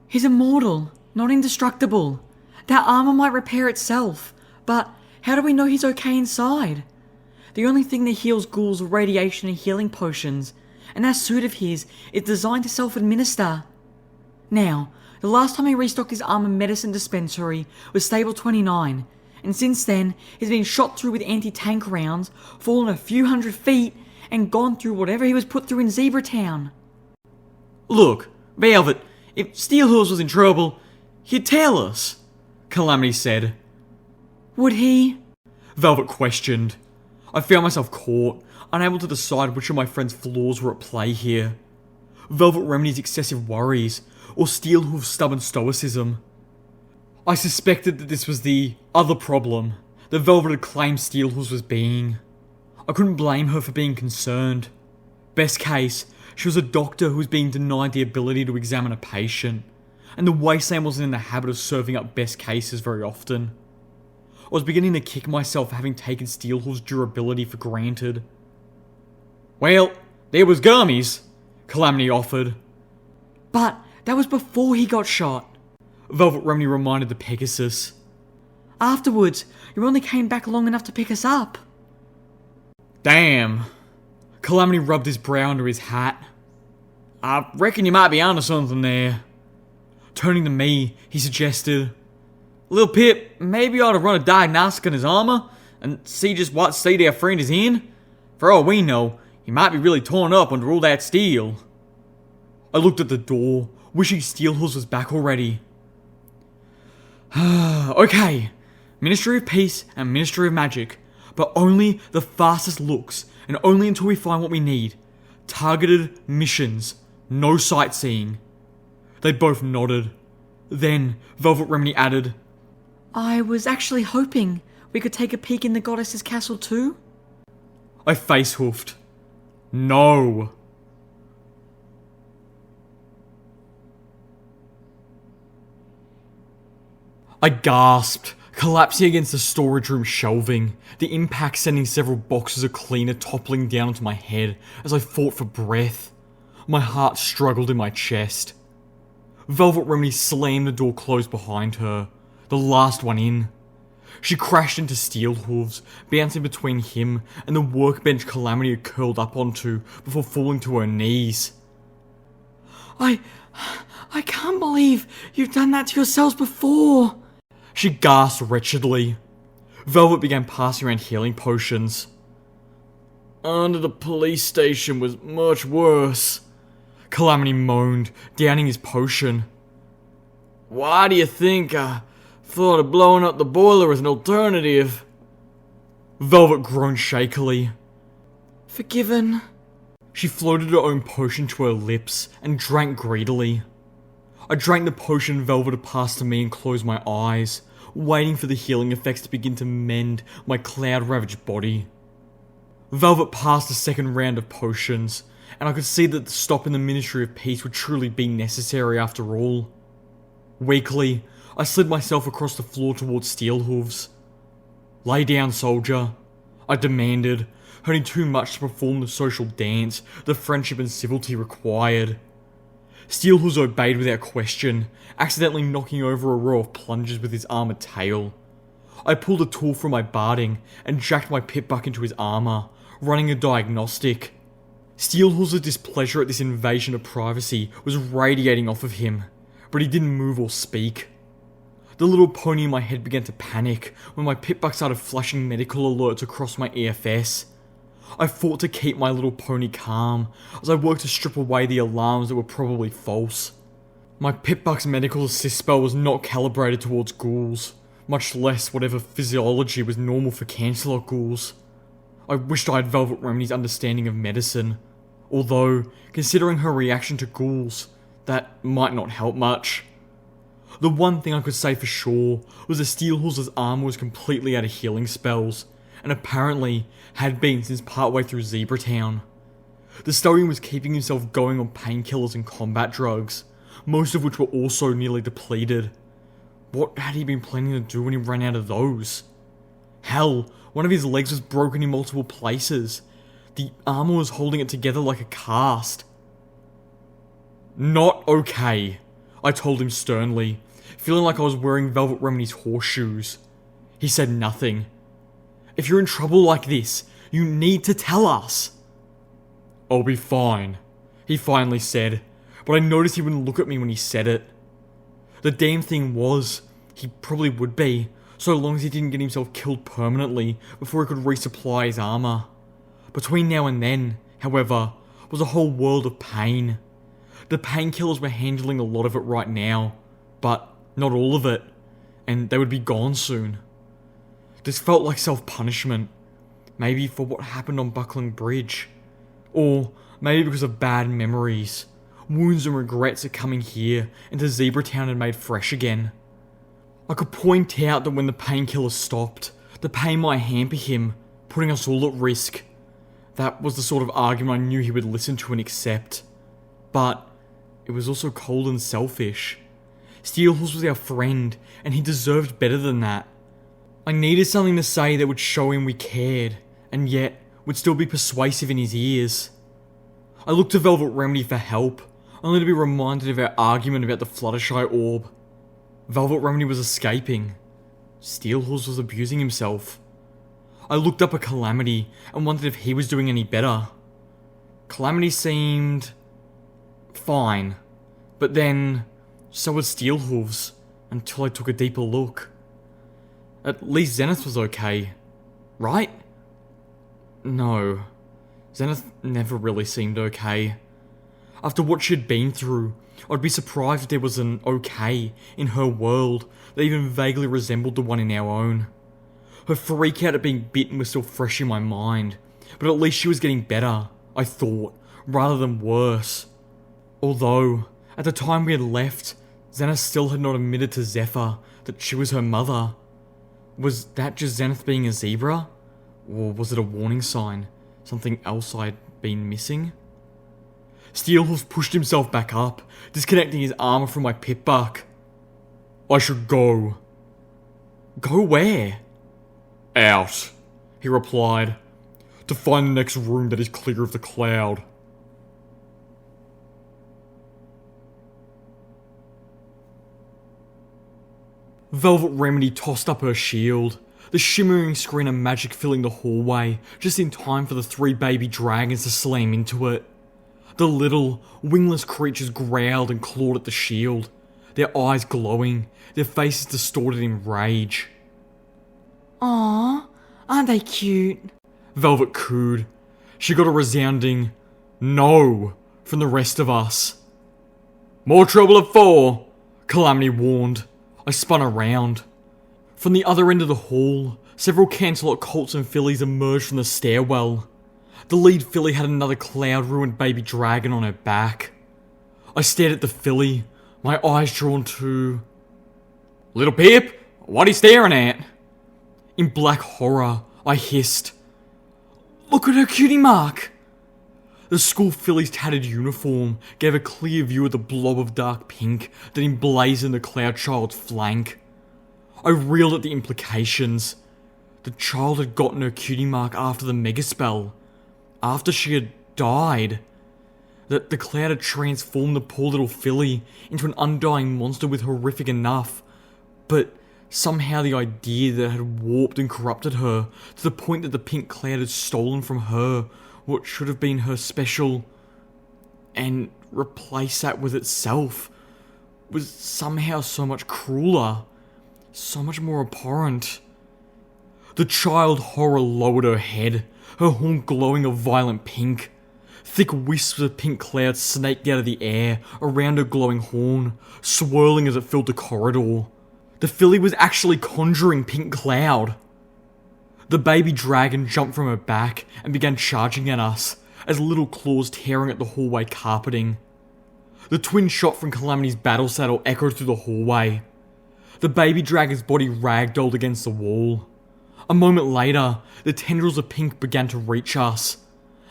He's immortal, not indestructible. That armor might repair itself, but how do we know he's okay inside? The only thing that heals ghouls are radiation and healing potions, and that suit of his is designed to self-administer. Now, the last time he restocked his armor medicine dispensary was Stable 29, and since then, he's been shot through with anti-tank rounds, fallen a few hundred feet, and gone through whatever he was put through in Zebra Town. Look, Velvet, if Steelhooves was in trouble, he'd tell us, Calamity said. Would he? Velvet questioned. I found myself caught, unable to decide which of my friend's flaws were at play here. Velvet Remedy's excessive worries, or Steelhoof's stubborn stoicism. I suspected that this was the other problem that Velvet had claimed Steelhooves was being. I couldn't blame her for being concerned. Best case, she was a doctor who was being denied the ability to examine a patient, and the Wasteland wasn't in the habit of serving up best cases very often. I was beginning to kick myself for having taken Steelhoof's durability for granted. Well, there was gummies, Calamity offered. But that was before he got shot. Velvet Remedy reminded the Pegasus. Afterwards, you only came back long enough to pick us up. Damn. Calamity rubbed his brow under his hat. I reckon you might be onto something there. Turning to me, he suggested, Lil Pip, maybe you ought to run a diagnostic on his armor and see just what state our friend is in. For all we know, he might be really torn up under all that steel. I looked at the door, wishing Steelhooves was back already. Okay, Ministry of Peace and Ministry of Magic, but only the fastest looks, and only until we find what we need. Targeted missions, No sightseeing. They both nodded. Then, Velvet Remedy added, I was actually hoping we could take a peek in the goddess's castle too. I face-hoofed. No. I gasped, collapsing against the storage room shelving, the impact sending several boxes of cleaner toppling down onto my head as I fought for breath. My heart struggled in my chest. Velvet Remedy slammed the door closed behind her, the last one in. She crashed into Steel Hooves, bouncing between him and the workbench Calamity had curled up onto before falling to her knees. I can't believe you've done that to yourselves before. She gasped wretchedly. Velvet began passing around healing potions. Under the police station was much worse. Calamity moaned, downing his potion. Why do you think I thought of blowing up the boiler as an alternative? Velvet groaned shakily. Forgiven. She floated her own potion to her lips and drank greedily. I drank the potion Velvet had passed to me and closed my eyes, waiting for the healing effects to begin to mend my cloud-ravaged body. Velvet passed the second round of potions, and I could see that the stop in the Ministry of Peace would truly be necessary after all. Weakly, I slid myself across the floor towards Steel Hooves. Lay down, soldier, I demanded, hurting too much to perform the social dance the friendship and civility required. Steel Hooves obeyed without question, accidentally knocking over a row of plungers with his armoured tail. I pulled a tool from my barding and jacked my pip-buck into his armour, running a diagnostic. Steel Hooves' displeasure at this invasion of privacy was radiating off of him, but he didn't move or speak. The little pony in my head began to panic when my pip-buck started flashing medical alerts across my EFS. I fought to keep my little pony calm as I worked to strip away the alarms that were probably false. My pip-buck's medical assist spell was not calibrated towards ghouls, much less whatever physiology was normal for Cancelot ghouls. I wished I had Velvet Remedy's understanding of medicine, although, considering her reaction to ghouls, that might not help much. The one thing I could say for sure was that Steel Hooves' armor was completely out of healing spells, and apparently had been since partway through Zebra Town. The Stallion was keeping himself going on painkillers and combat drugs, most of which were also nearly depleted. What had he been planning to do when he ran out of those? Hell, one of his legs was broken in multiple places. The armor was holding it together like a cast. Not okay, I told him sternly, feeling like I was wearing Velvet Remedy's horseshoes. He said nothing. If you're in trouble like this, you need to tell us. I'll be fine, he finally said, but I noticed he wouldn't look at me when he said it. The damn thing was, he probably would be, so long as he didn't get himself killed permanently before he could resupply his armor. Between now and then, however, was a whole world of pain. The painkillers were handling a lot of it right now, but not all of it, and they would be gone soon. This felt like self-punishment, maybe for what happened on Buckling Bridge, or maybe because of bad memories, wounds and regrets at coming here into Zebra Town and made fresh again. I could point out that when the painkillers stopped, the pain might hamper him, putting us all at risk. That was the sort of argument I knew he would listen to and accept. But it was also cold and selfish. Steel Hooves was our friend, and he deserved better than that. I needed something to say that would show him we cared, and yet would still be persuasive in his ears. I looked to Velvet Remedy for help, only to be reminded of our argument about the Fluttershy orb. Velvet Remedy was escaping. Steel Hooves was abusing himself. I looked up at Calamity and wondered if he was doing any better. Calamity seemed fine, but then so was Steel Hooves, until I took a deeper look. At least Zenith was okay, right? No, Zenith never really seemed okay. After what she'd been through, I'd be surprised if there was an okay in her world that even vaguely resembled the one in our own. Her freak out at being bitten was still fresh in my mind, but at least she was getting better, I thought, rather than worse. Although, at the time we had left, Zenith still had not admitted to Zephyr that she was her mother. Was that just Zenith being a zebra? Or was it a warning sign? Something else I'd been missing? Steelhooves pushed himself back up, disconnecting his armor from my pit buck. I should go. Go where? Out, he replied, to find the next room that is clear of the cloud. Velvet Remedy tossed up her shield, the shimmering screen of magic filling the hallway, just in time for the 3 baby dragons to slam into it. The little, wingless creatures growled and clawed at the shield, their eyes glowing, their faces distorted in rage. Aww, aren't they cute? Velvet cooed. She got a resounding no from the rest of us. More trouble at 4, Calamity warned. I spun around. From the other end of the hall, several Canterlot colts and fillies emerged from the stairwell. The lead filly had another cloud-ruined baby dragon on her back. I stared at the filly, my eyes drawn to... Little Pip, what are you staring at? In black horror, I hissed. Look at her cutie mark! The school filly's tattered uniform gave a clear view of the blob of dark pink that emblazoned the Cloud Child's flank. I reeled at the implications. The child had gotten her cutie mark after the megaspell. After she had died. That the cloud had transformed the poor little filly into an undying monster with horrific enough. But somehow the idea that it had warped and corrupted her to the point that the pink cloud had stolen from her what should have been her special, and replaced that with itself, was somehow so much crueler, so much more abhorrent. The child horror lowered her head, her horn glowing a violent pink. Thick wisps of pink cloud snaked out of the air around her glowing horn, swirling as it filled the corridor. The filly was actually conjuring pink cloud. The baby dragon jumped from her back and began charging at us, as little claws tearing at the hallway carpeting. The twin shot from Calamity's battle saddle echoed through the hallway. The baby dragon's body ragdolled against the wall. A moment later, the tendrils of pink began to reach us.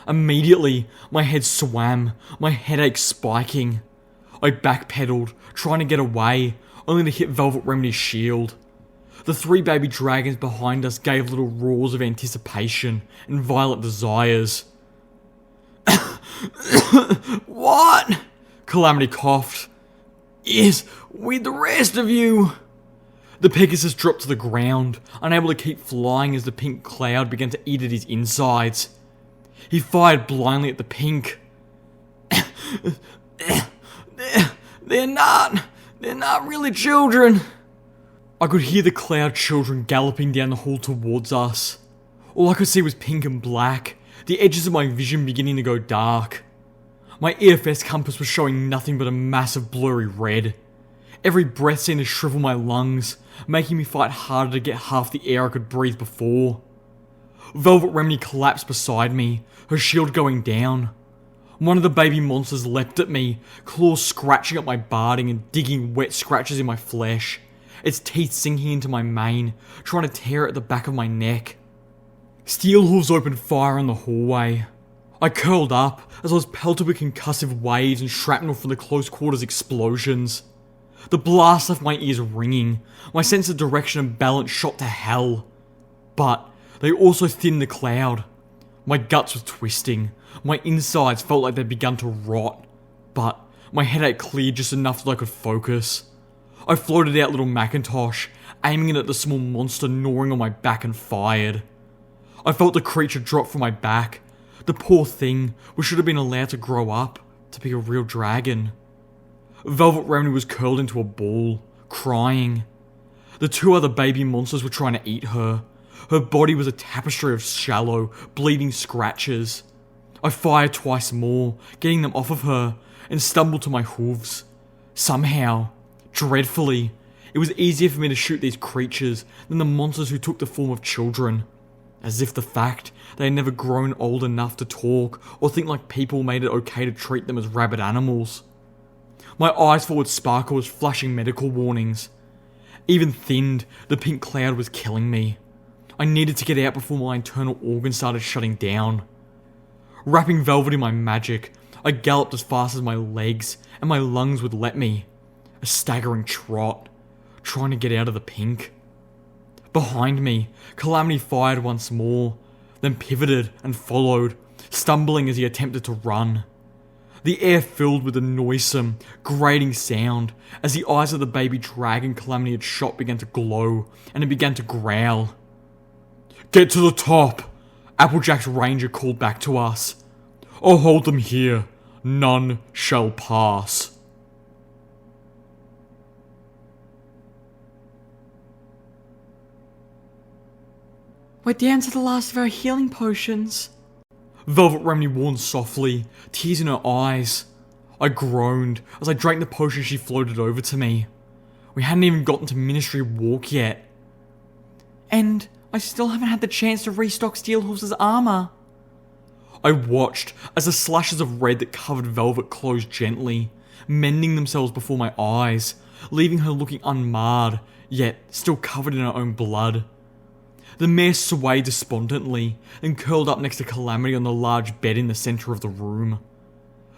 Immediately, my head swam, my headache spiking. I backpedaled, trying to get away, only to hit Velvet Remedy's shield. The 3 baby dragons behind us gave little roars of anticipation and violent desires. What? Calamity coughed. Yes, with the rest of you. The Pegasus dropped to the ground, unable to keep flying as the pink cloud began to eat at his insides. He fired blindly at the pink. They're not really children. I could hear the cloud children galloping down the hall towards us. All I could see was pink and black, the edges of my vision beginning to go dark. My EFS compass was showing nothing but a massive blurry red. Every breath seemed to shrivel my lungs, making me fight harder to get half the air I could breathe before. Velvet Remedy collapsed beside me, her shield going down. One of the baby monsters leapt at me, claws scratching at my barding and digging wet scratches in my flesh, its teeth sinking into my mane, trying to tear at the back of my neck. Steel hooves opened fire in the hallway. I curled up as I was pelted with concussive waves and shrapnel from the close quarters explosions. The blast left my ears ringing, my sense of direction and balance shot to hell. But they also thinned the cloud. My guts were twisting, my insides felt like they'd begun to rot, but my headache cleared just enough that I could focus. I floated out little Macintosh, aiming it at the small monster gnawing on my back and fired. I felt the creature drop from my back, the poor thing which should have been allowed to grow up to be a real dragon. Velvet Remedy was curled into a ball, crying. The 2 other baby monsters were trying to eat her. Her body was a tapestry of shallow, bleeding scratches. I fired twice more, getting them off of her, and stumbled to my hooves. Somehow, dreadfully, it was easier for me to shoot these creatures than the monsters who took the form of children. As if the fact they had never grown old enough to talk or think like people made it okay to treat them as rabid animals. My eyes forward sparkled, flashing medical warnings. Even thinned, the pink cloud was killing me. I needed to get out before my internal organs started shutting down. Wrapping velvet in my magic, I galloped as fast as my legs and my lungs would let me. A staggering trot, trying to get out of the pink. Behind me, Calamity fired once more, then pivoted and followed, stumbling as he attempted to run. The air filled with a noisome, grating sound as the eyes of the baby dragon Calamity had shot began to glow and it began to growl. "Get to the top!" Applejack's ranger called back to us. "I'll hold them here. None shall pass." We're down to the last of our healing potions. Velvet Remedy warned softly, tears in her eyes. I groaned as I drank the potion she floated over to me. We hadn't even gotten to Ministry Walk yet. And I still haven't had the chance to restock Steelhorse's armor. I watched as the slashes of red that covered Velvet closed gently, mending themselves before my eyes, leaving her looking unmarred, yet still covered in her own blood. The mare swayed despondently and curled up next to Calamity on the large bed in the center of the room.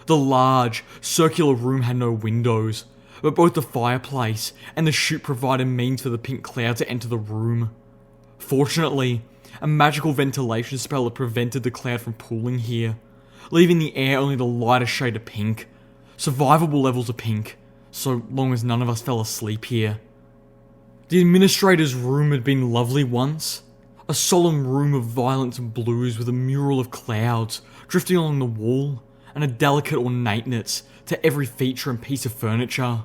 The large, circular room had no windows, but both the fireplace and the chute provided means for the pink cloud to enter the room. Fortunately, a magical ventilation spell had prevented the cloud from pooling here, leaving the air only the lighter shade of pink, survivable levels of pink, so long as none of us fell asleep here. The administrator's room had been lovely once. A solemn room of violets and blues with a mural of clouds drifting along the wall and a delicate ornateness to every feature and piece of furniture.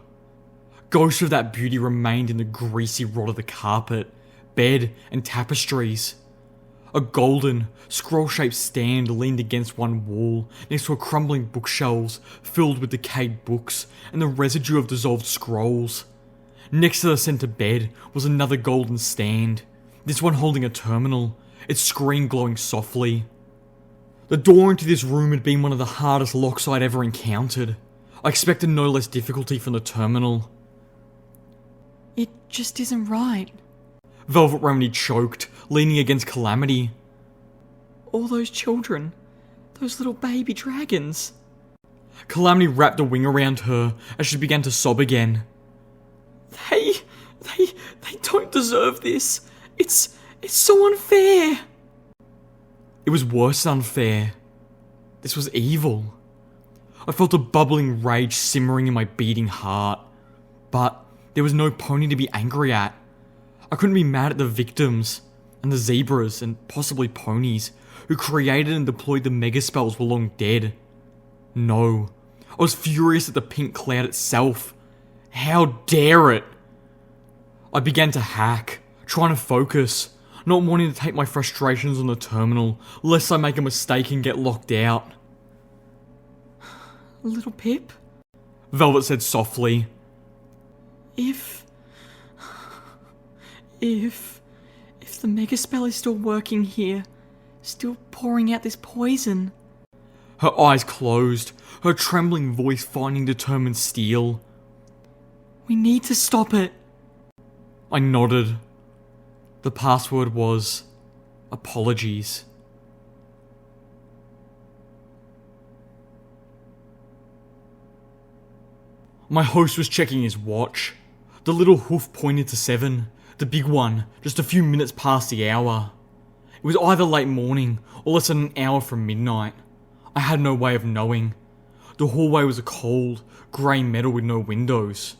Ghosts of that beauty remained in the greasy rot of the carpet, bed and tapestries. A golden, scroll-shaped stand leaned against one wall next to a crumbling bookshelves filled with decayed books and the residue of dissolved scrolls. Next to the center bed was another golden stand, this one holding a terminal, its screen glowing softly. The door into this room had been one of the hardest locks I'd ever encountered. I expected no less difficulty from the terminal. It just isn't right. Velvet Remedy choked, leaning against Calamity. All those children, those little baby dragons. Calamity wrapped a wing around her as she began to sob again. They don't deserve this. It's so unfair. It was worse than unfair. This was evil. I felt a bubbling rage simmering in my beating heart. But there was no pony to be angry at. I couldn't be mad at the victims, and the zebras, and possibly ponies, who created and deployed the mega spells were long dead. No, I was furious at the pink cloud itself. How dare it? I began to hack, trying to focus, not wanting to take my frustrations on the terminal, lest I make a mistake and get locked out. Little Pip? Velvet said softly. If the mega spell is still working here, still pouring out this poison. Her eyes closed, her trembling voice finding determined steel. We need to stop it. I nodded. The password was apologies. My host was checking his watch. The little hoof pointed to 7, the big one, just a few minutes past the hour. It was either late morning or less than an hour from midnight. I had no way of knowing. The hallway was a cold, grey metal with no windows.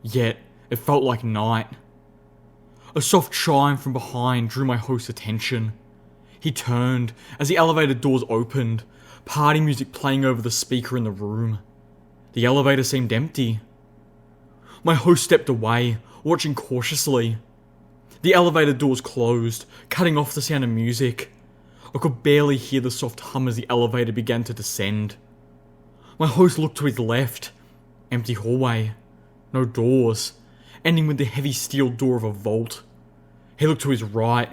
Yet, it felt like night. A soft chime from behind drew my host's attention. He turned as the elevator doors opened, party music playing over the speaker in the room. The elevator seemed empty. My host stepped away, watching cautiously. The elevator doors closed, cutting off the sound of music. I could barely hear the soft hum as the elevator began to descend. My host looked to his left. Empty hallway. No doors, ending with the heavy steel door of a vault. He looked to his right.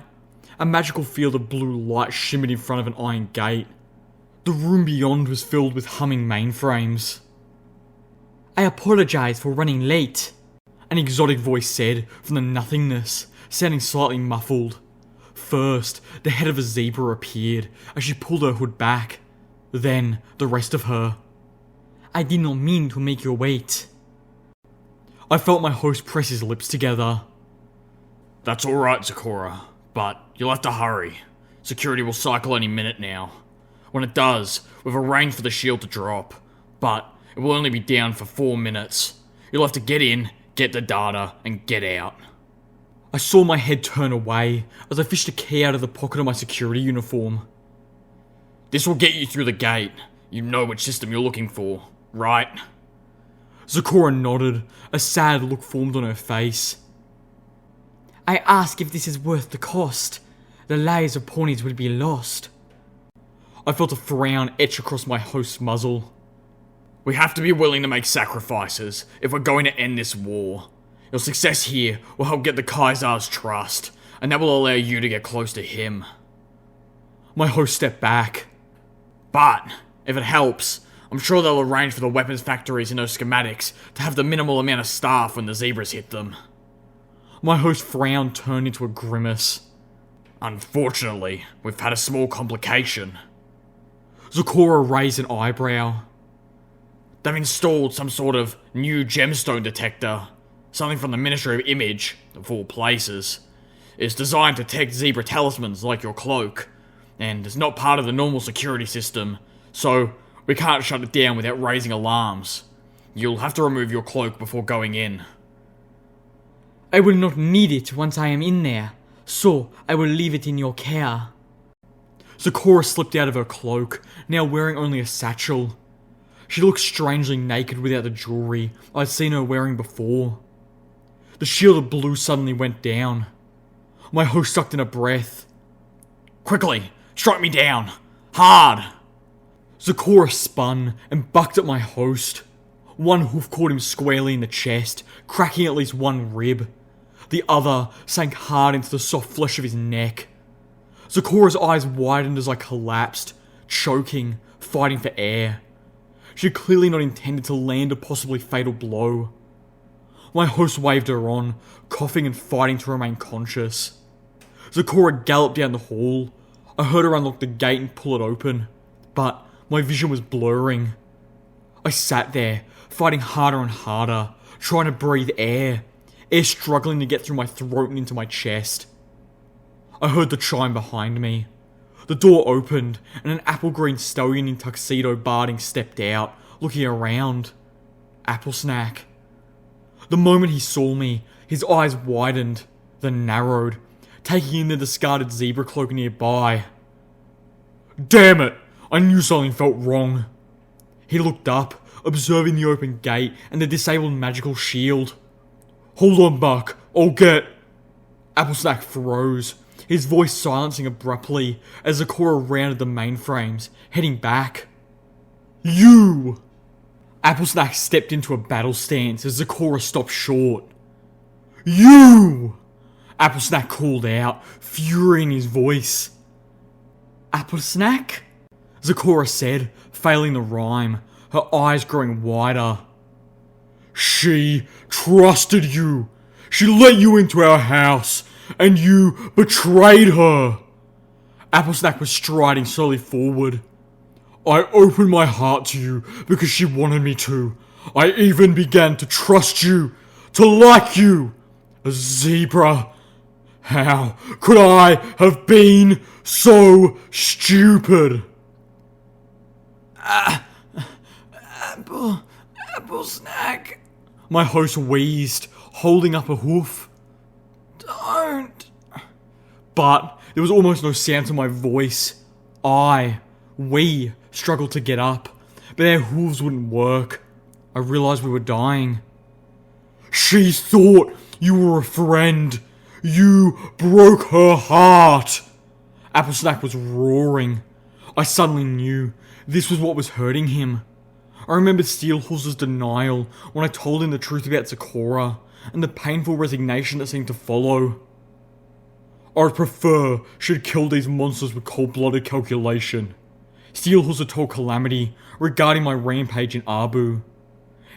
A magical field of blue light shimmered in front of an iron gate. The room beyond was filled with humming mainframes. I apologize for running late. An exotic voice said from the nothingness, sounding slightly muffled. First, the head of a zebra appeared as she pulled her hood back. Then, the rest of her. I did not mean to make you wait. I felt my host press his lips together. That's alright, Zakora, but you'll have to hurry. Security will cycle any minute now. When it does, we've arranged for the shield to drop, but it will only be down for 4 minutes. You'll have to get in, get the data, and get out. I saw my head turn away as I fished a key out of the pocket of my security uniform. This will get you through the gate. You know which system you're looking for, right? Zakora nodded, a sad look formed on her face. I ask if this is worth the cost. The lives of ponies will be lost. I felt a frown etch across my host's muzzle. We have to be willing to make sacrifices if we're going to end this war. Your success here will help get the Kaiser's trust, and that will allow you to get close to him. My host stepped back. But, if it helps, I'm sure they'll arrange for the weapons factories in those schematics to have the minimal amount of staff when the zebras hit them. My host's frown turned into a grimace. Unfortunately, we've had a small complication. Zakora raised an eyebrow. They've installed some sort of new gemstone detector. Something from the Ministry of Image, of all places. It's designed to detect zebra talismans like your cloak, and it's not part of the normal security system, so we can't shut it down without raising alarms. You'll have to remove your cloak before going in. I will not need it once I am in there, so I will leave it in your care. Zakora slipped out of her cloak, now wearing only a satchel. She looked strangely naked without the jewelry I'd seen her wearing before. The shield of blue suddenly went down. My host sucked in a breath. Quickly, strike me down. Hard! Zakora spun and bucked at my host. One hoof caught him squarely in the chest, cracking at least one rib. The other sank hard into the soft flesh of his neck. Zakora's eyes widened as I collapsed, choking, fighting for air. She had clearly not intended to land a possibly fatal blow. My host waved her on, coughing and fighting to remain conscious. Zakora galloped down the hall. I heard her unlock the gate and pull it open, but my vision was blurring. I sat there, fighting harder and harder, trying to breathe air struggling to get through my throat and into my chest. I heard the chime behind me. The door opened, and an apple-green stallion in tuxedo barding stepped out, looking around. Apple Snack. The moment he saw me, his eyes widened, then narrowed, taking in the discarded zebra cloak nearby. Damn it! I knew something felt wrong. He looked up, observing the open gate and the disabled magical shield. Hold on, Buck. I'll get... Apple Snack froze, his voice silencing abruptly as Zakora rounded the mainframes, heading back. You! Apple Snack stepped into a battle stance as Zakora stopped short. You! Apple Snack called out, fury in his voice. Apple Snack? Zakora said, failing the rhyme, her eyes growing wider. She trusted you. She let you into our house, and you betrayed her. Apple Snack was striding slowly forward. I opened my heart to you because she wanted me to. I even began to trust you, to like you. A zebra. How could I have been so stupid? Apple Snack. My host wheezed, holding up a hoof. Don't. But there was almost no sound to my voice. We struggled to get up, but our hooves wouldn't work. I realized we were dying. She thought you were a friend. You broke her heart. Apple Snack was roaring. I suddenly knew this was what was hurting him. I remembered Steelhorse's denial when I told him the truth about Zakora, and the painful resignation that seemed to follow. I would prefer she'd killed these monsters with cold-blooded calculation. Steelhorse had told Calamity regarding my rampage in Abu.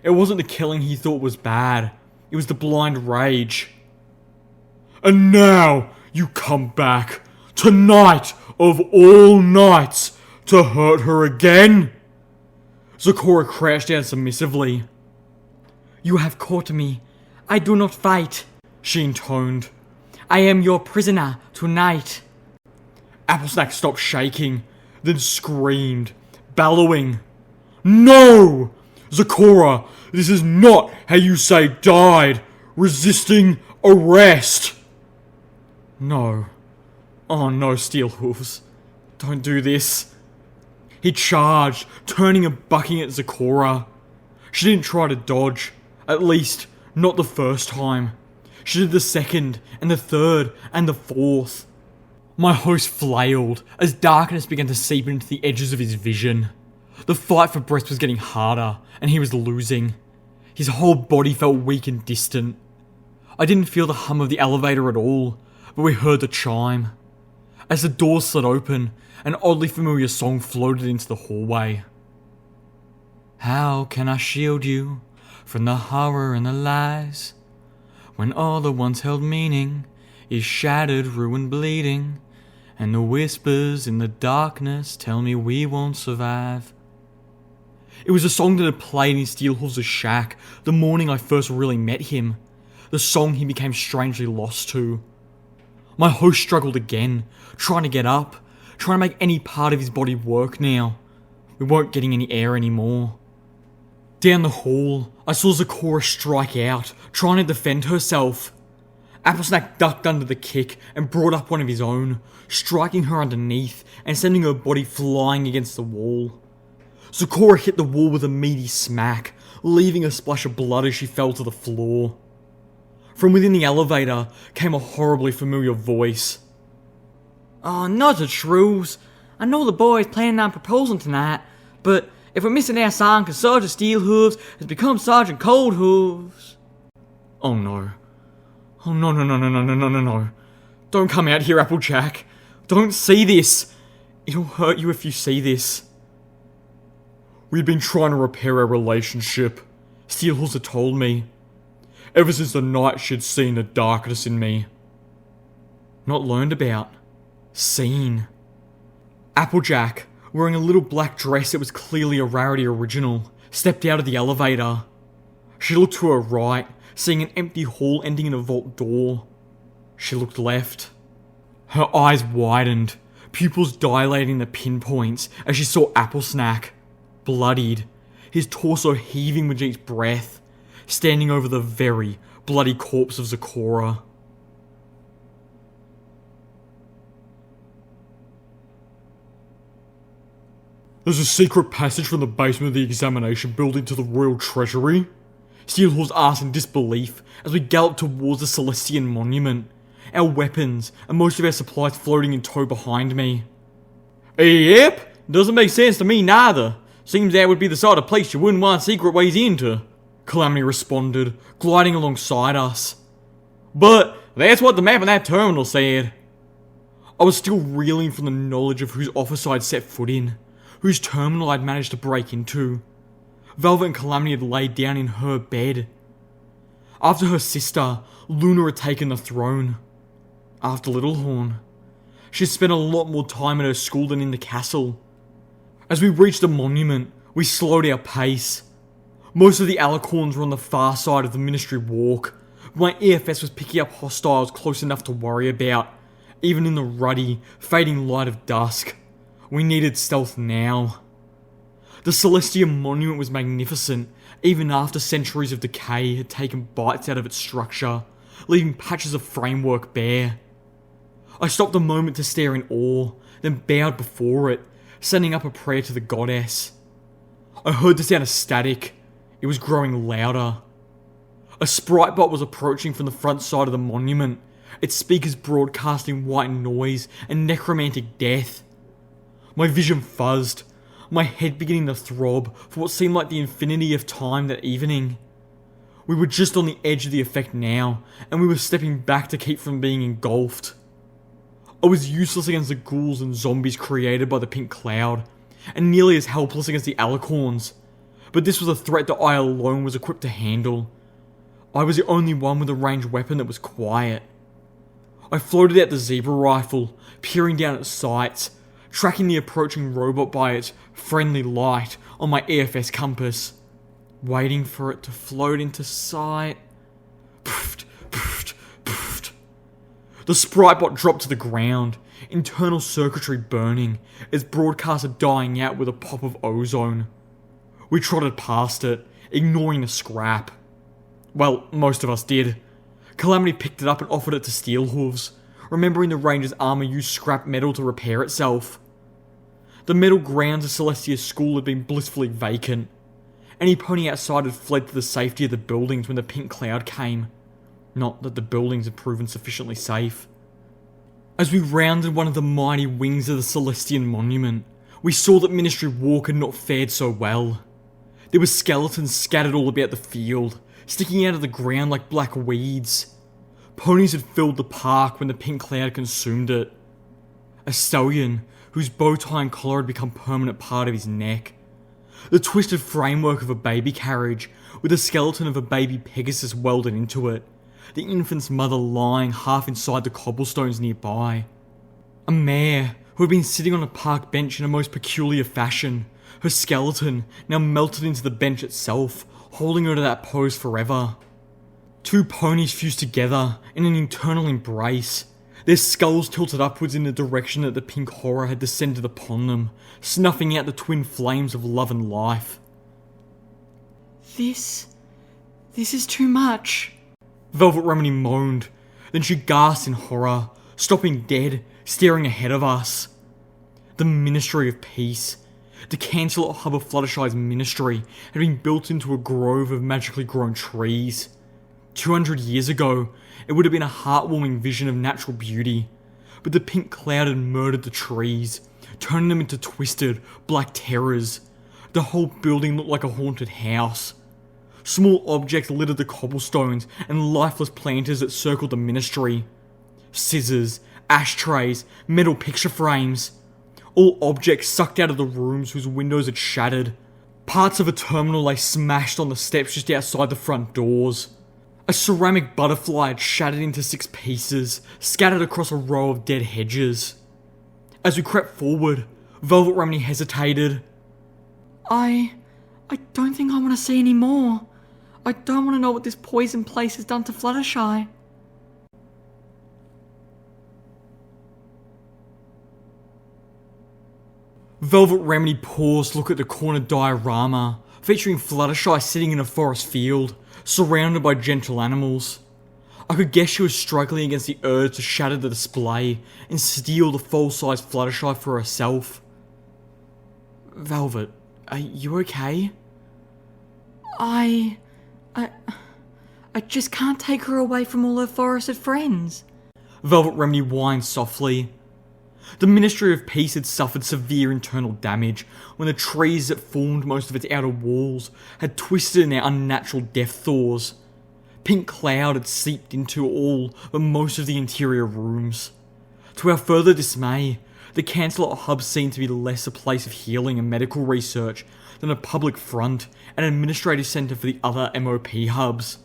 It wasn't the killing he thought was bad. It was the blind rage. And now you come back, tonight of all nights, to hurt her again? Zecora crouched down submissively. You have caught me. I do not fight, she intoned. I am your prisoner tonight. Applesnack stopped shaking, then screamed, bellowing. No! Zecora, this is not how you say died. Resisting arrest. No. Oh no, Steelhooves. Don't do this. He charged, turning and bucking at Zecora. She didn't try to dodge. At least, not the first time. She did the second, and the third, and the fourth. My host flailed as darkness began to seep into the edges of his vision. The fight for breath was getting harder, and he was losing. His whole body felt weak and distant. I didn't feel the hum of the elevator at all, but we heard the chime. As the door slid open, an oddly familiar song floated into the hallway. How can I shield you from the horror and the lies, when all that once held meaning is shattered, ruined, bleeding, and the whispers in the darkness tell me we won't survive? It was a song that had played in Steelhooves' shack the morning I first really met him, the song he became strangely lost to. My host struggled again, trying to get up, trying to make any part of his body work now. We weren't getting any air anymore. Down the hall, I saw Zecora strike out, trying to defend herself. Applesnack ducked under the kick and brought up one of his own, striking her underneath and sending her body flying against the wall. Zecora hit the wall with a meaty smack, leaving a splash of blood as she fell to the floor. From within the elevator came a horribly familiar voice. Oh, not the truths. I know the boys planning on proposing tonight, but if we're missing our song, cause Sergeant Steelhooves has become Sergeant Coldhooves. Oh no. Oh no. Don't come out here, Applejack. Don't see this. It'll hurt you if you see this. We'd been trying to repair our relationship, Steelhooves had told me. Ever since the night she'd seen the darkness in me. Not learned about. Seen. Applejack, wearing a little black dress that was clearly a Rarity original, stepped out of the elevator. She looked to her right, seeing an empty hall ending in a vault door. She looked left. Her eyes widened, pupils dilating the pinpoints as she saw Applesnack, bloodied, his torso heaving with each breath, standing over the very bloody corpse of Zecora. There's a secret passage from the basement of the examination building to the Royal Treasury. Steelhooves asked in disbelief as we galloped towards the Celestian monument, our weapons and most of our supplies floating in tow behind me. Yep, doesn't make sense to me neither. Seems that would be the sort of place you wouldn't want secret ways into, Calamity responded, gliding alongside us. But that's what the map in that terminal said. I was still reeling from the knowledge of whose office I'd set foot in, whose terminal I'd managed to break into. Velvet and Calamity had laid down in her bed. After her sister, Luna had taken the throne. After Littlehorn. She'd spent a lot more time at her school than in the castle. As we reached the monument, we slowed our pace. Most of the alicorns were on the far side of the Ministry walk. My EFS was picking up hostiles close enough to worry about, even in the ruddy, fading light of dusk. We needed stealth now. The Celestian monument was magnificent, even after centuries of decay had taken bites out of its structure, leaving patches of framework bare. I stopped a moment to stare in awe, then bowed before it, sending up a prayer to the goddess. I heard the sound of static. It was growing louder. A sprite bot was approaching from the front side of the monument, its speakers broadcasting white noise and necromantic death. My vision fuzzed, my head beginning to throb for what seemed like the infinity of time that evening. We were just on the edge of the effect now, and we were stepping back to keep from being engulfed. I was useless against the ghouls and zombies created by the pink cloud, and nearly as helpless against the alicorns, but this was a threat that I alone was equipped to handle. I was the only one with a ranged weapon that was quiet. I floated out the zebra rifle, peering down at sights, tracking the approaching robot by its friendly light on my EFS compass, waiting for it to float into sight. Pooft, pooft, pooft. The sprite bot dropped to the ground, internal circuitry burning, its broadcaster dying out with a pop of ozone. We trotted past it, ignoring the scrap. Well, most of us did. Calamity picked it up and offered it to Steelhooves, remembering the Ranger's armor used scrap metal to repair itself. The metal grounds of Celestia's school had been blissfully vacant. Any pony outside had fled to the safety of the buildings when the pink cloud came. Not that the buildings had proven sufficiently safe. As we rounded one of the mighty wings of the Celestian monument, we saw that Ministry Walk had not fared so well. There were skeletons scattered all about the field, sticking out of the ground like black weeds. Ponies had filled the park when the pink cloud consumed it. A stallion, whose bow tie and collar had become a permanent part of his neck. The twisted framework of a baby carriage, with the skeleton of a baby Pegasus welded into it. The infant's mother lying half inside the cobblestones nearby. A mare, who had been sitting on a park bench in a most peculiar fashion, her skeleton now melted into the bench itself, holding her to that pose forever. Two ponies fused together in an eternal embrace, their skulls tilted upwards in the direction that the pink horror had descended upon them, snuffing out the twin flames of love and life. This is too much. Velvet Remedy moaned, then she gasped in horror, stopping dead, staring ahead of us. The Ministry of Peace, the Cancelot hub of Fluttershy's ministry, had been built into a grove of magically grown trees. 200 years ago, it would have been a heartwarming vision of natural beauty, but the pink cloud had murdered the trees, turning them into twisted, black terrors. The whole building looked like a haunted house. Small objects littered the cobblestones and lifeless planters that circled the ministry. Scissors, ashtrays, metal picture frames. All objects sucked out of the rooms whose windows had shattered. Parts of a terminal lay smashed on the steps just outside the front doors. A ceramic butterfly had shattered into 6 pieces, scattered across a row of dead hedges. As we crept forward, Velvet Remedy hesitated. I don't think I want to see any more. I don't want to know what this poison place has done to Fluttershy. Velvet Remedy paused to look at the corner diorama, featuring Fluttershy sitting in a forest field, surrounded by gentle animals. I could guess she was struggling against the urge to shatter the display and steal the full-size Fluttershy for herself. Velvet, are you okay? I just can't take her away from all her forested friends. Velvet Remedy whined softly. The Ministry of Peace had suffered severe internal damage when the trees that formed most of its outer walls had twisted in their unnatural death thaws. Pink cloud had seeped into all but most of the interior rooms. To our further dismay, the Cancelot hub seemed to be less a place of healing and medical research than a public front and administrative centre for the other MOP hubs.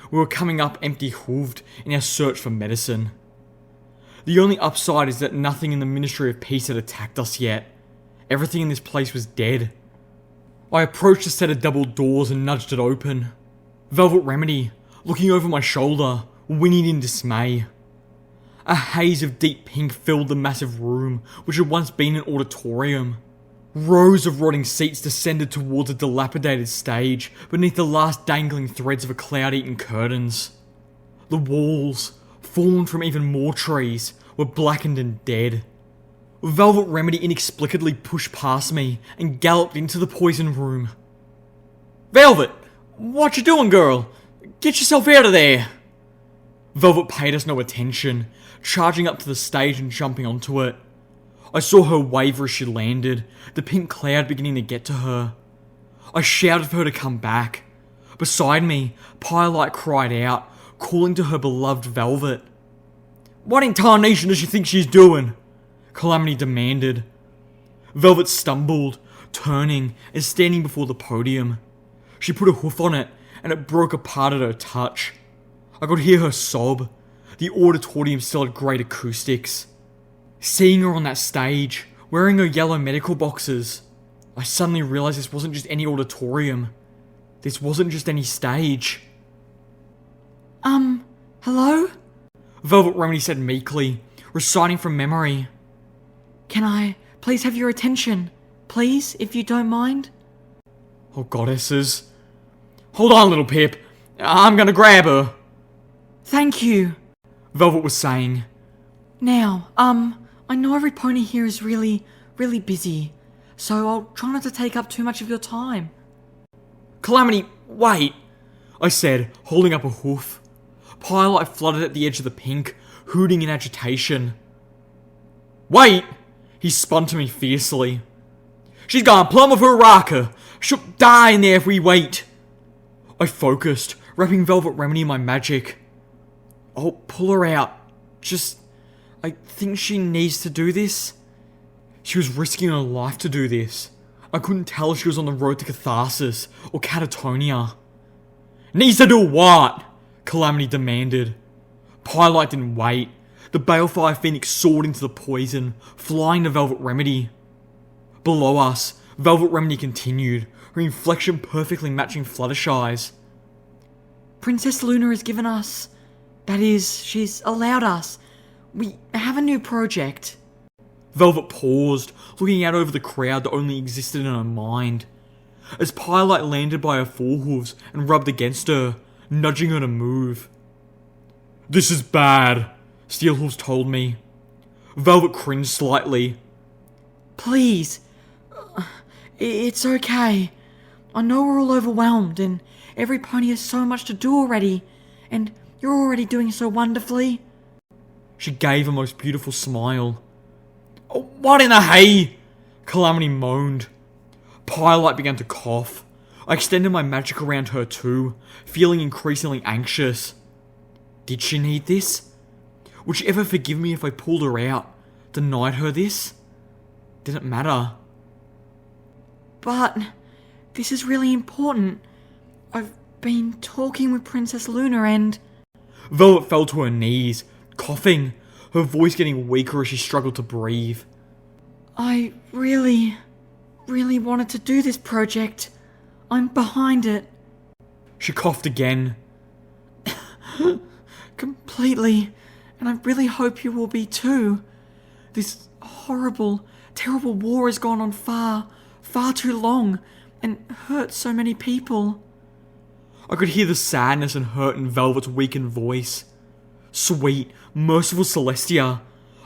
We were coming up empty-hooved in our search for medicine. The only upside is that nothing in the Ministry of Peace had attacked us yet. Everything in this place was dead. I approached a set of double doors and nudged it open. Velvet Remedy, looking over my shoulder, whinnied in dismay. A haze of deep pink filled the massive room, which had once been an auditorium. Rows of rotting seats descended towards a dilapidated stage beneath the last dangling threads of a cloud-eaten curtains. The walls, formed from even more trees, were blackened and dead. Velvet Remedy inexplicably pushed past me and galloped into the poison room. "Velvet! What you doing, girl? Get yourself out of there!" Velvet paid us no attention, charging up to the stage and jumping onto it. I saw her waver as she landed, the pink cloud beginning to get to her. I shouted for her to come back. Beside me, Pyrelight cried out, calling to her beloved Velvet. "What in tarnation does she think she's doing?" Calamity demanded. Velvet stumbled, turning and standing before the podium. She put a hoof on it, and it broke apart at her touch. I could hear her sob. The auditorium still had great acoustics. Seeing her on that stage, wearing her yellow medical boxes, I suddenly realised this wasn't just any auditorium. This wasn't just any stage. Hello? Velvet Remedy said meekly, reciting from memory. Can I please have your attention? Please, if you don't mind? Oh, goddesses. Hold on, little Pip. I'm gonna grab her. Thank you. Velvet was saying. Now, I know every pony here is really busy, so I'll try not to take up too much of your time. Calamity, wait, I said, holding up a hoof. Pilot fluttered at the edge of the pink, hooting in agitation. Wait! He spun to me fiercely. She's gonna plumb of her rocker. She'll die in there if we wait. I focused, wrapping Velvet Remedy in my magic. I'll pull her out. I think she needs to do this. She was risking her life to do this. I couldn't tell if she was on the road to catharsis or catatonia. Needs to do what? Calamity demanded. Pilot didn't wait. The Balefire Phoenix soared into the poison, flying to Velvet Remedy. Below us, Velvet Remedy continued, her inflection perfectly matching Fluttershy's. Princess Luna has given us... That is, she's allowed us. We have a new project. Velvet paused, looking out over the crowd that only existed in her mind. As Pilot landed by her forehooves and rubbed against her, nudging her to move. This is bad, Steelhooves told me. Velvet cringed slightly. Please. It's okay. I know we're all overwhelmed and every pony has so much to do already. And you're already doing so wonderfully. She gave a most beautiful smile. Oh, what in the hay? Calamity moaned. Pilot began to cough. I extended my magic around her too, feeling increasingly anxious. Did she need this? Would she ever forgive me if I pulled her out, denied her this? Didn't matter. But this is really important. I've been talking with Princess Luna and... Velvet fell to her knees, coughing, her voice getting weaker as she struggled to breathe. I really wanted to do this project. I'm behind it. She coughed again. Completely. And I really hope you will be too. This horrible, terrible war has gone on far too long and hurt so many people. I could hear the sadness and hurt in Velvet's weakened voice. Sweet, merciful Celestia.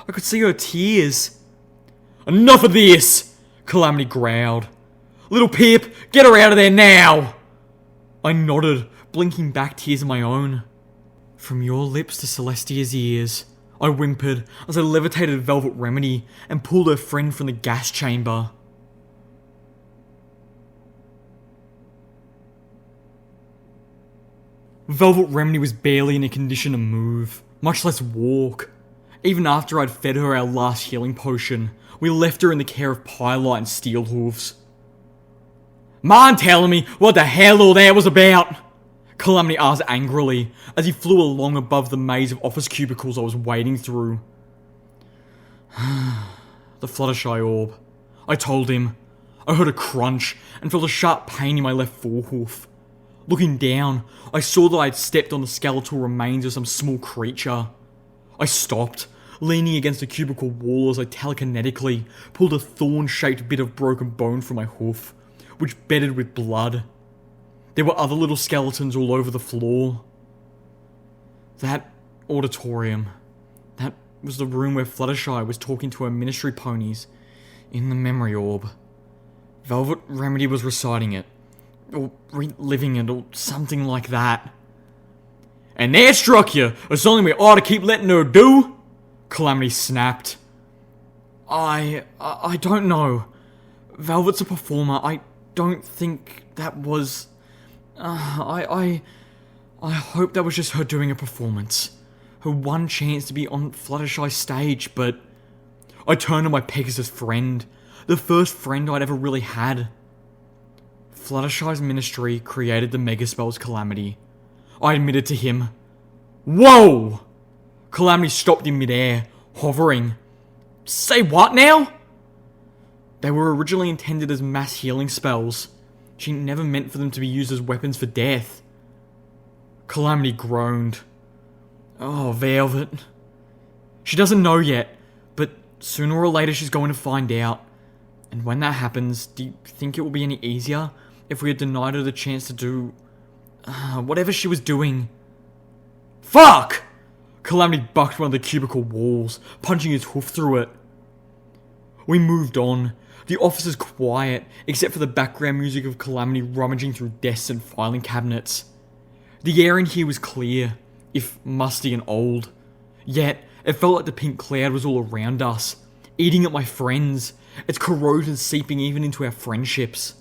I could see her tears. Enough of this! Calamity growled. Little Pip, get her out of there now! I nodded, blinking back tears of my own. From your lips to Celestia's ears, I whimpered as I levitated Velvet Remedy and pulled her friend from the gas chamber. Velvet Remedy was barely in a condition to move, much less walk. Even after I'd fed her our last healing potion, we left her in the care of Pilot and Steelhooves. Mind telling me what the hell all that was about? Calamity asked angrily as he flew along above the maze of office cubicles I was wading through. The Fluttershy orb. I told him. I heard a crunch and felt a sharp pain in my left forehoof. Looking down, I saw that I had stepped on the skeletal remains of some small creature. I stopped, leaning against the cubicle wall as I telekinetically pulled a thorn-shaped bit of broken bone from my hoof, which bedded with blood. There were other little skeletons all over the floor. That auditorium. That was the room where Fluttershy was talking to her ministry ponies in the memory orb. Velvet Remedy was reciting it, or reliving it, or something like that. And that struck you, it's something we ought to keep letting her do? Calamity snapped. I don't know. Velvet's a performer. I don't think that was... I hope that was just her doing a performance. Her one chance to be on Fluttershy's stage, but... I turned to my Pegasus friend. The first friend I'd ever really had. Fluttershy's ministry created the mega spells Calamity. I admitted to him. Whoa! Calamity stopped in midair, hovering. Say what now? They were originally intended as mass healing spells. She never meant for them to be used as weapons for death. Calamity groaned. Oh, Velvet. She doesn't know yet, but sooner or later she's going to find out. And when that happens, do you think it will be any easier if we had denied her the chance to do whatever she was doing? Fuck! Calamity bucked one of the cubicle walls, punching his hoof through it. We moved on. The office is quiet, except for the background music of Calamity rummaging through desks and filing cabinets. The air in here was clear, if musty and old. Yet, it felt like the pink cloud was all around us, eating at my friends, its corrosion seeping even into our friendships.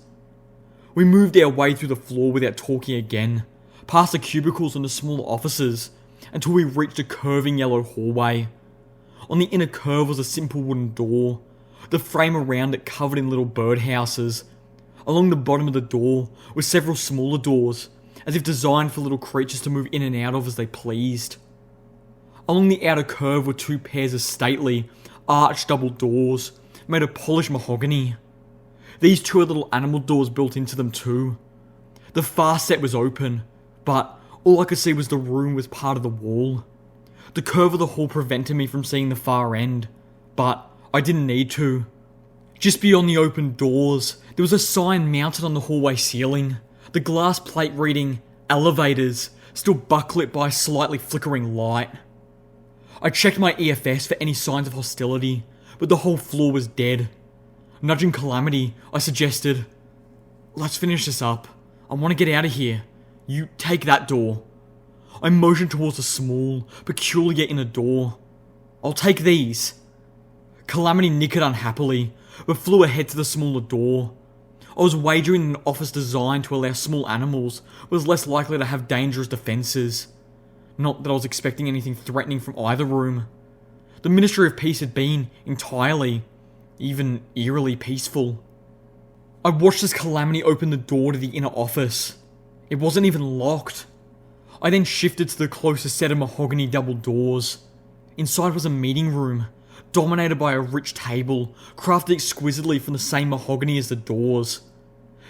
We moved our way through the floor without talking again, past the cubicles and the smaller offices, until we reached a curving yellow hallway. On the inner curve was a simple wooden door, the frame around it covered in little birdhouses. Along the bottom of the door were several smaller doors, as if designed for little creatures to move in and out of as they pleased. Along the outer curve were two pairs of stately, arched double doors, made of polished mahogany. These two had little animal doors built into them too. The far set was open, but all I could see was the room was part of the wall. The curve of the hall prevented me from seeing the far end, but I didn't need to. Just beyond the open doors, there was a sign mounted on the hallway ceiling, the glass plate reading, "Elevators," still backlit by a slightly flickering light. I checked my EFS for any signs of hostility, but the whole floor was dead. Nudging Calamity, I suggested, "Let's finish this up. I want to get out of here. You take that door." I motioned towards a small, peculiar inner door. "I'll take these." Calamity nickered unhappily, but flew ahead to the smaller door. I was wagering an office designed to allow small animals was less likely to have dangerous defences. Not that I was expecting anything threatening from either room. The Ministry of Peace had been entirely, even eerily peaceful. I watched as Calamity opened the door to the inner office. It wasn't even locked. I then shifted to the closest set of mahogany double doors. Inside was a meeting room, dominated by a rich table, crafted exquisitely from the same mahogany as the doors.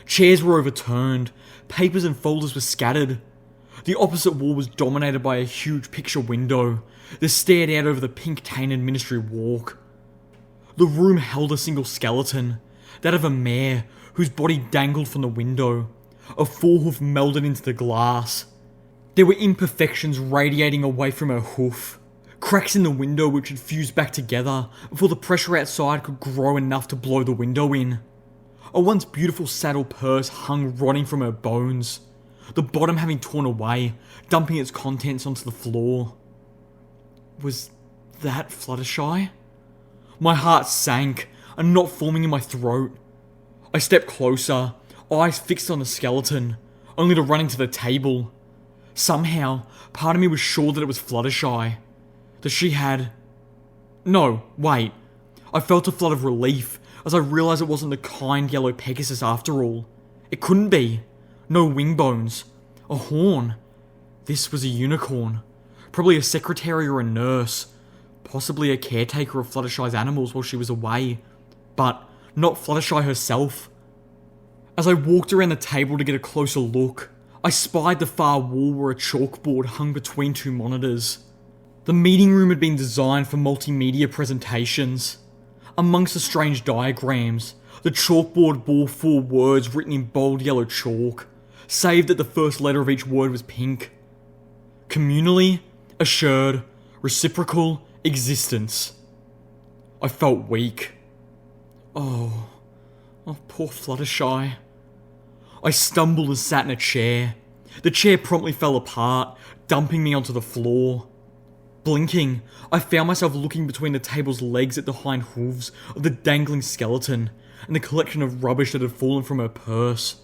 Chairs were overturned, papers and folders were scattered. The opposite wall was dominated by a huge picture window that stared out over the pink-tainted Ministry walk. The room held a single skeleton, that of a mare whose body dangled from the window, a forehoof melded into the glass. There were imperfections radiating away from her hoof, cracks in the window which had fused back together before the pressure outside could grow enough to blow the window in. A once beautiful saddle purse hung rotting from her bones, the bottom having torn away, dumping its contents onto the floor. Was that Fluttershy? My heart sank, a knot forming in my throat. I stepped closer, eyes fixed on the skeleton, only to run into the table. Somehow, part of me was sure that it was Fluttershy. That she had... No, wait. I felt a flood of relief as I realised it wasn't the kind yellow Pegasus after all. It couldn't be. No wing bones. A horn. This was a unicorn. Probably a secretary or a nurse. Possibly a caretaker of Fluttershy's animals while she was away. But not Fluttershy herself. As I walked around the table to get a closer look, I spied the far wall where a chalkboard hung between two monitors. The meeting room had been designed for multimedia presentations. Amongst the strange diagrams, the chalkboard bore 4 words written in bold yellow chalk, save that the first letter of each word was pink. Communally, assured, reciprocal, existence. I felt weak. Oh, poor Fluttershy. I stumbled and sat in a chair. The chair promptly fell apart, dumping me onto the floor. Blinking, I found myself looking between the table's legs at the hind hooves of the dangling skeleton and the collection of rubbish that had fallen from her purse.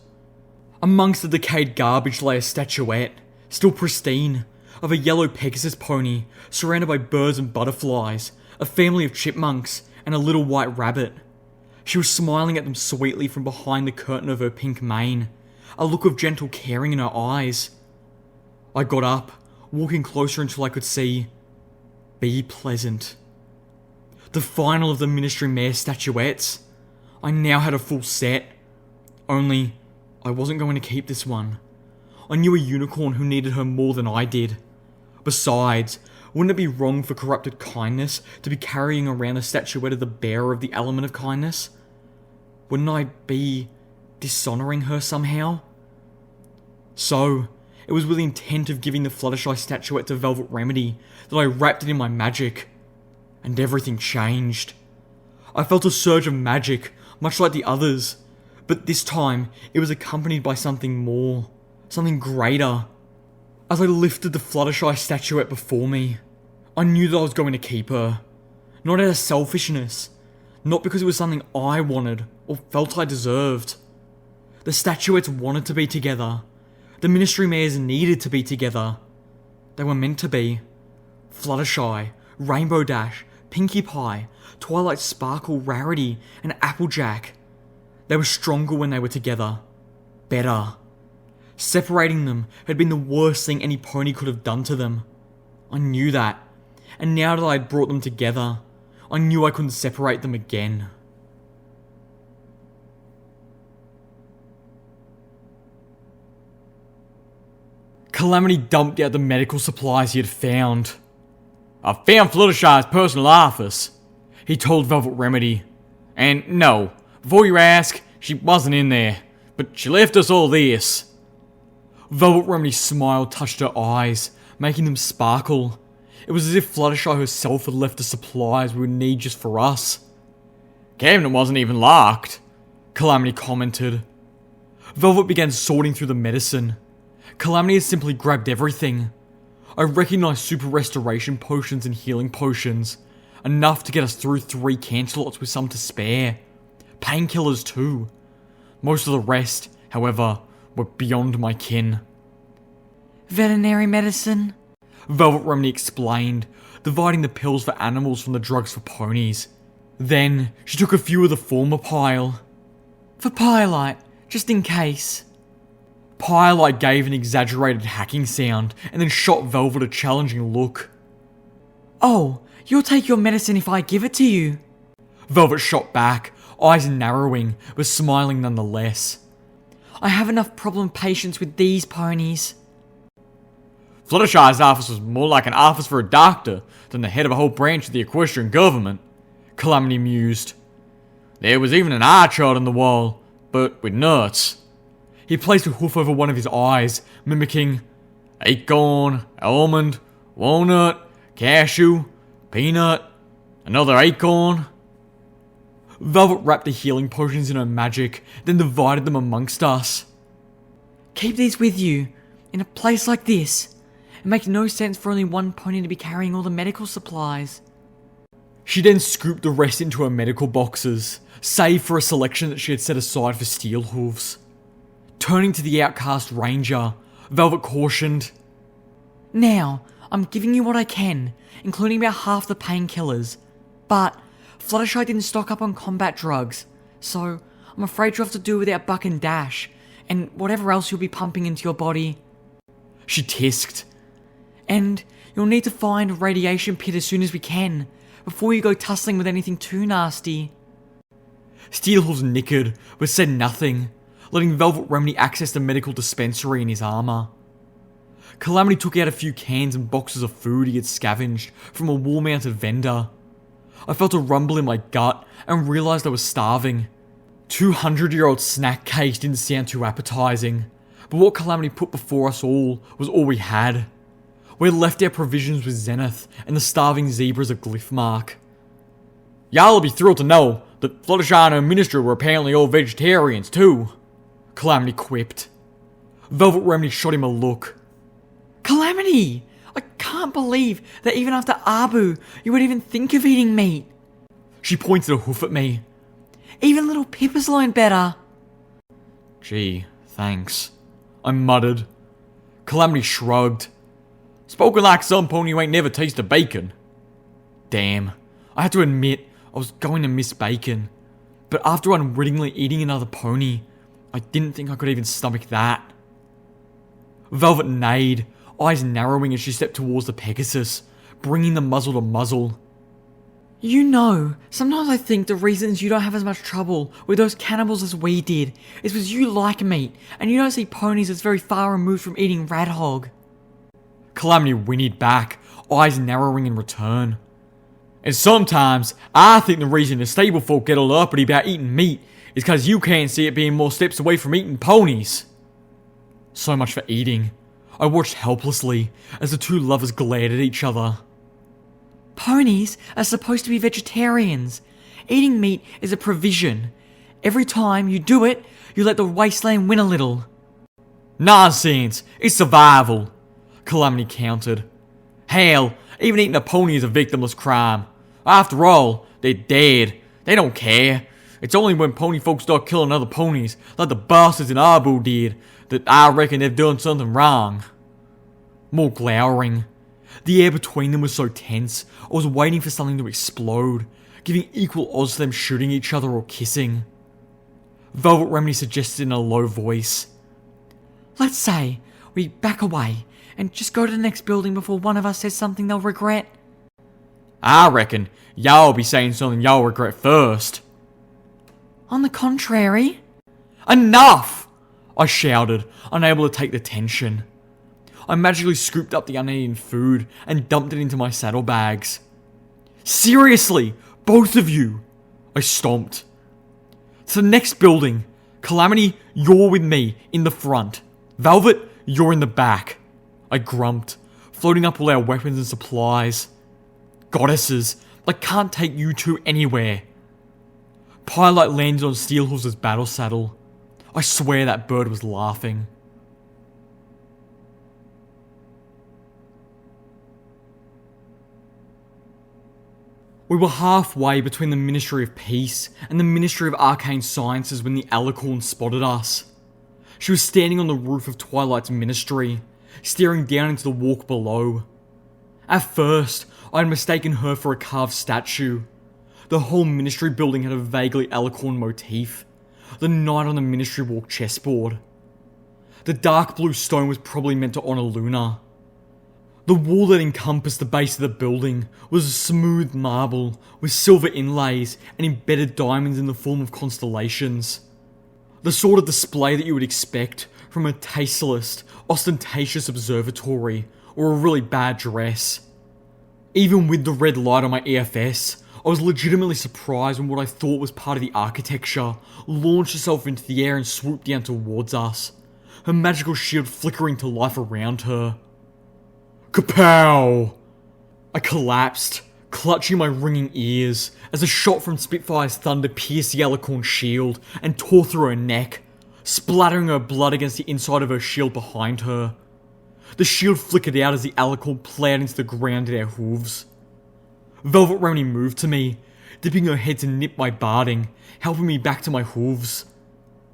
Amongst the decayed garbage lay a statuette, still pristine, of a yellow Pegasus pony surrounded by birds and butterflies, a family of chipmunks, and a little white rabbit. She was smiling at them sweetly from behind the curtain of her pink mane, a look of gentle caring in her eyes. I got up, walking closer until I could see Be Pleasant. The final of the Ministry Mayor statuettes. I now had a full set. Only, I wasn't going to keep this one. I knew a unicorn who needed her more than I did. Besides, wouldn't it be wrong for corrupted kindness to be carrying around a statuette of the bearer of the element of kindness? Wouldn't I be dishonouring her somehow? So, it was with the intent of giving the Fluttershy statuette to Velvet Remedy that I wrapped it in my magic. And everything changed. I felt a surge of magic, much like the others, but this time it was accompanied by something more, something greater. As I lifted the Fluttershy statuette before me, I knew that I was going to keep her. Not out of selfishness, not because it was something I wanted or felt I deserved. The statuettes wanted to be together. The Ministry Mayors needed to be together. They were meant to be. Fluttershy, Rainbow Dash, Pinkie Pie, Twilight Sparkle, Rarity, and Applejack. They were stronger when they were together. Better. Separating them had been the worst thing any pony could have done to them. I knew that. And now that I had brought them together, I knew I couldn't separate them again. Calamity dumped out the medical supplies he had found. "I found Fluttershy's personal office," he told Velvet Remedy. "And no, before you ask, she wasn't in there, but she left us all this." Velvet Remedy's smile touched her eyes, making them sparkle. It was as if Fluttershy herself had left the supplies we would need just for us. "Cabinet wasn't even locked," Calamity commented. Velvet began sorting through the medicine. Calamity had simply grabbed everything. I recognized super restoration potions and healing potions, enough to get us through 3 Canterlots with some to spare. Painkillers too. Most of the rest, however, were beyond my kin. Veterinary medicine? Velvet Remedy explained, dividing the pills for animals from the drugs for ponies. Then, she took a few of the former pile. For Pyrelight, just in case. Pyrelight gave an exaggerated hacking sound, and then shot Velvet a challenging look. "Oh, you'll take your medicine if I give it to you." Velvet shot back, eyes narrowing, but smiling nonetheless. "I have enough problem patients with these ponies." Fluttershy's office was more like an office for a doctor than the head of a whole branch of the Equestrian government, Calamity mused. There was even an eye chart on the wall, but with nuts. He placed a hoof over one of his eyes, mimicking acorn, almond, walnut, cashew, peanut, another acorn. Velvet wrapped the healing potions in her magic, then divided them amongst us. "Keep these with you, in a place like this. It makes no sense for only one pony to be carrying all the medical supplies." She then scooped the rest into her medical boxes, save for a selection that she had set aside for steel hooves. Turning to the outcast ranger, Velvet cautioned, "Now, I'm giving you what I can, including about half the painkillers. But Fluttershy didn't stock up on combat drugs, so I'm afraid you'll have to do without Buck and Dash, and whatever else you'll be pumping into your body. She tisked. And you'll need to find a radiation pit as soon as we can, before you go tussling with anything too nasty." Steelhooves nickered, but said nothing, letting Velvet Remedy access the medical dispensary in his armour. Calamity took out a few cans and boxes of food he had scavenged from a wall-mounted vendor. I felt a rumble in my gut and realised I was starving. 200-year-old snack cakes didn't sound too appetising, but what Calamity put before us all was all we had. We had left our provisions with Zenith and the starving zebras of Glyphmark. "Y'all will be thrilled to know that Fluttershy and her ministry were apparently all vegetarians too," Calamity quipped. Velvet Remedy shot him a look. "Calamity! I can't believe that even after Abu, you would even think of eating meat." She pointed a hoof at me. "Even little Pippa's learned better." "Gee, thanks," I muttered. Calamity shrugged. "Spoken like some pony who ain't never tasted bacon." Damn, I had to admit I was going to miss bacon. but after unwittingly eating another pony, I didn't think I could even stomach that. Velvet neighed, eyes narrowing as she stepped towards the Pegasus, bringing the muzzle to muzzle. You know, sometimes I think the reasons you don't have as much trouble with those cannibals as we did is because you like meat, and you don't see ponies as very far removed from eating rat hog. Calamity whinnied back, eyes narrowing in return. And sometimes, I think the reason the stable folk get all uppity about eating meat is because you can't see it being more steps away from eating ponies. So much for eating. I watched helplessly as the two lovers glared at each other. Ponies are supposed to be vegetarians. Eating meat is a provision. Every time you do it, you let the wasteland win a little. Nonsense! It's survival! Calamity countered. Hell, even eating a pony is a victimless crime. After all, they're dead. They don't care. It's only when pony folks start killing other ponies, like the bastards in Arbu did, that I reckon they've done something wrong. More glowering. The air between them was so tense, I was waiting for something to explode, giving equal odds to them shooting each other or kissing. Velvet Remedy suggested in a low voice. Let's say we back away and just go to the next building before one of us says something they'll regret. I reckon y'all be saying something y'all regret first. On the contrary. Enough! I shouted, unable to take the tension. I magically scooped up the uneaten food and dumped it into my saddlebags. Seriously, both of you! I stomped. To the next building. Calamity, you're with me, in the front. Velvet, you're in the back. I grumped, floating up all our weapons and supplies. Goddesses, I can't take you two anywhere. Pyrelight landed on Steelhorse's battle saddle. I swear that bird was laughing. We were halfway between the Ministry of Peace and the Ministry of Arcane Sciences when the Alicorn spotted us. She was standing on the roof of Twilight's ministry, staring down into the walk below. At first, I had mistaken her for a carved statue. The whole ministry building had a vaguely Alicorn motif. The knight on the ministry walk chessboard. The dark blue stone was probably meant to honour Luna. The wall that encompassed the base of the building was a smooth marble with silver inlays and embedded diamonds in the form of constellations. The sort of display that you would expect from a tasteless, ostentatious observatory or a really bad dress. Even with the red light on my EFS, I was legitimately surprised when what I thought was part of the architecture launched itself into the air and swooped down towards us, her magical shield flickering to life around her. Kapow! I collapsed, clutching my ringing ears, as a shot from Spitfire's thunder pierced the Alicorn's shield and tore through her neck, splattering her blood against the inside of her shield behind her. The shield flickered out as the Alicorn plowed into the ground at our hooves. Velvet Remedy moved to me, dipping her head to nip my barding, helping me back to my hooves.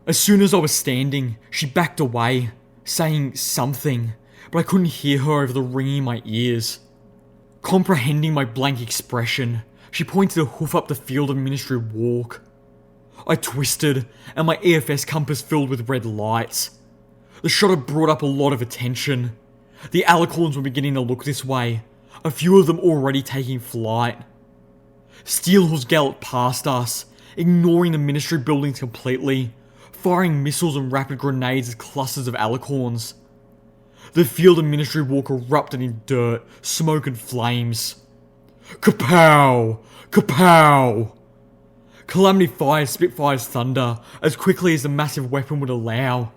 As soon as I was standing, she backed away, saying something, but I couldn't hear her over the ringing in my ears. Comprehending my blank expression, she pointed a hoof up the field of ministry walk. I twisted, and my EFS compass filled with red lights. The shot had brought up a lot of attention. The Alicorns were beginning to look this way, a few of them already taking flight. Steelhorse galloped past us, ignoring the ministry buildings completely, firing missiles and rapid grenades at clusters of Alicorns. The field of ministry walk erupted in dirt, smoke and flames. Kapow! Kapow! Calamity fired Spitfire's thunder as quickly as the massive weapon would allow,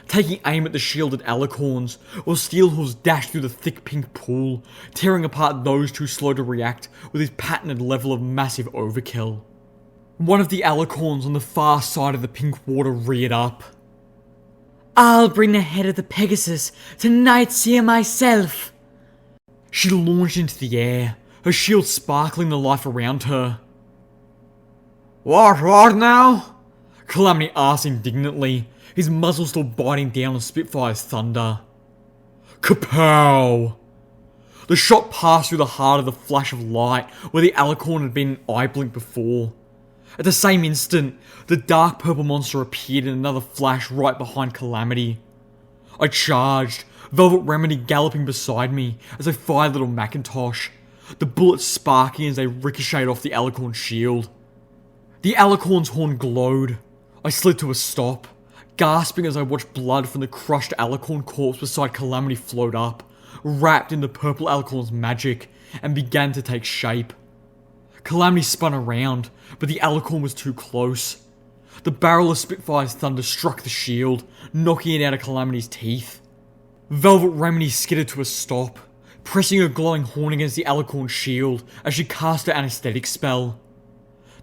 taking aim at the shielded Alicorns, while Steelhorse dashed through the thick pink pool, tearing apart those too slow to react with his patented level of massive overkill. One of the Alicorns on the far side of the pink water reared up. I'll bring the head of the Pegasus to Nightseer myself. She launched into the air, her shield sparkling the life around her. What now? Calamity asked indignantly, his muzzle still biting down on Spitfire's thunder. Kapow! The shot passed through the heart of the flash of light where the Alicorn had been an eye blink before. At the same instant, the dark purple monster appeared in another flash right behind Calamity. I charged, Velvet Remedy galloping beside me as I fired Little Macintosh, the bullets sparking as they ricocheted off the Alicorn's shield. The Alicorn's horn glowed. I slid to a stop, gasping as I watched blood from the crushed Alicorn corpse beside Calamity float up, wrapped in the purple Alicorn's magic, and began to take shape. Calamity spun around, but the Alicorn was too close. The barrel of Spitfire's thunder struck the shield, knocking it out of Calamity's teeth. Velvet Remedy skidded to a stop, pressing her glowing horn against the Alicorn's shield as she cast her anesthetic spell.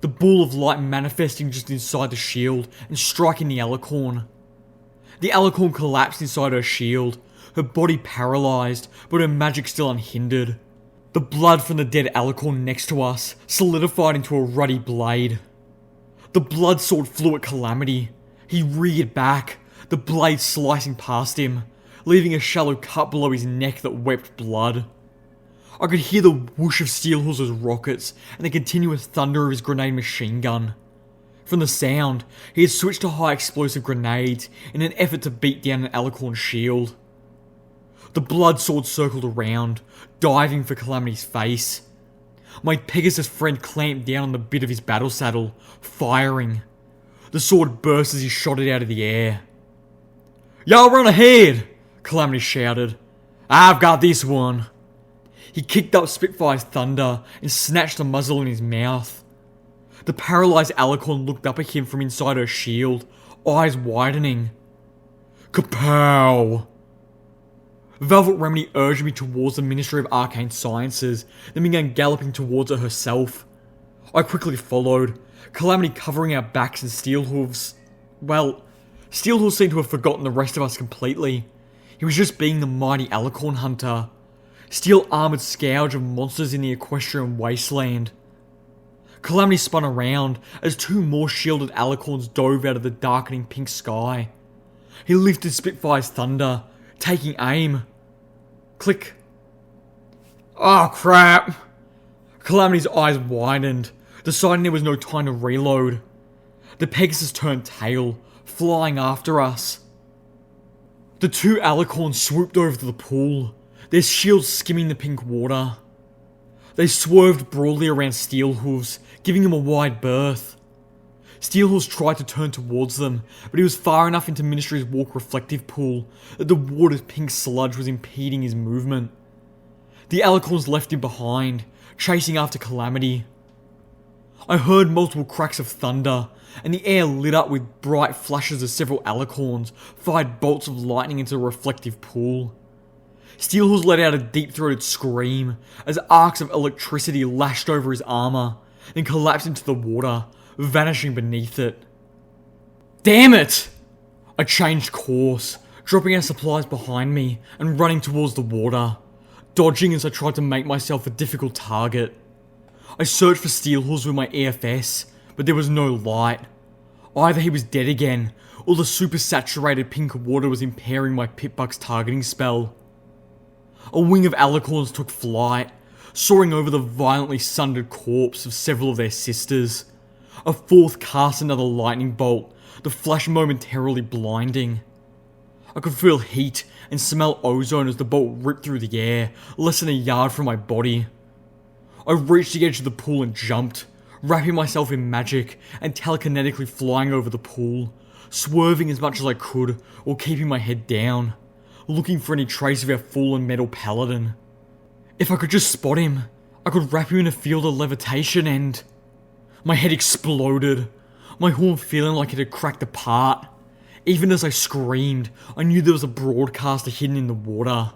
The ball of light manifesting just inside the shield and striking the Alicorn. The Alicorn collapsed inside her shield, her body paralysed, but her magic still unhindered. The blood from the dead Alicorn next to us solidified into a ruddy blade. The blood sword flew at Calamity. He reared back, the blade slicing past him, leaving a shallow cut below his neck that wept blood. I could hear the whoosh of Steelhorse's rockets and the continuous thunder of his grenade machine gun. From the sound, he had switched to high explosive grenades in an effort to beat down an Alicorn shield. The blood sword circled around, diving for Calamity's face. My Pegasus friend clamped down on the bit of his battle saddle, firing. The sword burst as he shot it out of the air. "Y'all run ahead!" Calamity shouted. "I've got this one." He kicked up Spitfire's thunder and snatched the muzzle in his mouth. The paralysed Alicorn looked up at him from inside her shield, eyes widening. Kapow! Velvet Remedy urged me towards the Ministry of Arcane Sciences, then began galloping towards it herself. I quickly followed, Calamity covering our backs and Steelhooves. Well, Steelhooves seemed to have forgotten the rest of us completely. He was just being the mighty Alicorn hunter. Steel-armoured scourge of monsters in the Equestrian wasteland. Calamity spun around as two more shielded Alicorns dove out of the darkening pink sky. He lifted Spitfire's thunder, taking aim. Click. Oh crap! Calamity's eyes widened, deciding there was no time to reload. The Pegasus turned tail, flying after us. The two Alicorns swooped over to the pool, their shields skimming the pink water. They swerved broadly around Steelhooves, giving him a wide berth. Steelhooves tried to turn towards them, but he was far enough into Ministry's walk reflective pool that the water's pink sludge was impeding his movement. The Alicorns left him behind, chasing after Calamity. I heard multiple cracks of thunder, and the air lit up with bright flashes as several Alicorns fired bolts of lightning into the reflective pool. Steelhooves let out a deep-throated scream as arcs of electricity lashed over his armour, then collapsed into the water, vanishing beneath it. Damn it! I changed course, dropping our supplies behind me and running towards the water, dodging as I tried to make myself a difficult target. I searched for Steelhooves with my EFS, but there was no light. Either he was dead again, or the super-saturated pink water was impairing my Pitbuck's targeting spell. A wing of Alicorns took flight, soaring over the violently sundered corpse of several of their sisters. A fourth cast another lightning bolt, the flash momentarily blinding. I could feel heat and smell ozone as the bolt ripped through the air, less than a yard from my body. I reached the edge of the pool and jumped, wrapping myself in magic and telekinetically flying over the pool, swerving as much as I could while keeping my head down, looking for any trace of our fallen metal paladin. If I could just spot him, I could wrap him in a field of levitation and... My head exploded, my horn feeling like it had cracked apart. Even as I screamed, I knew there was a broadcaster hidden in the water.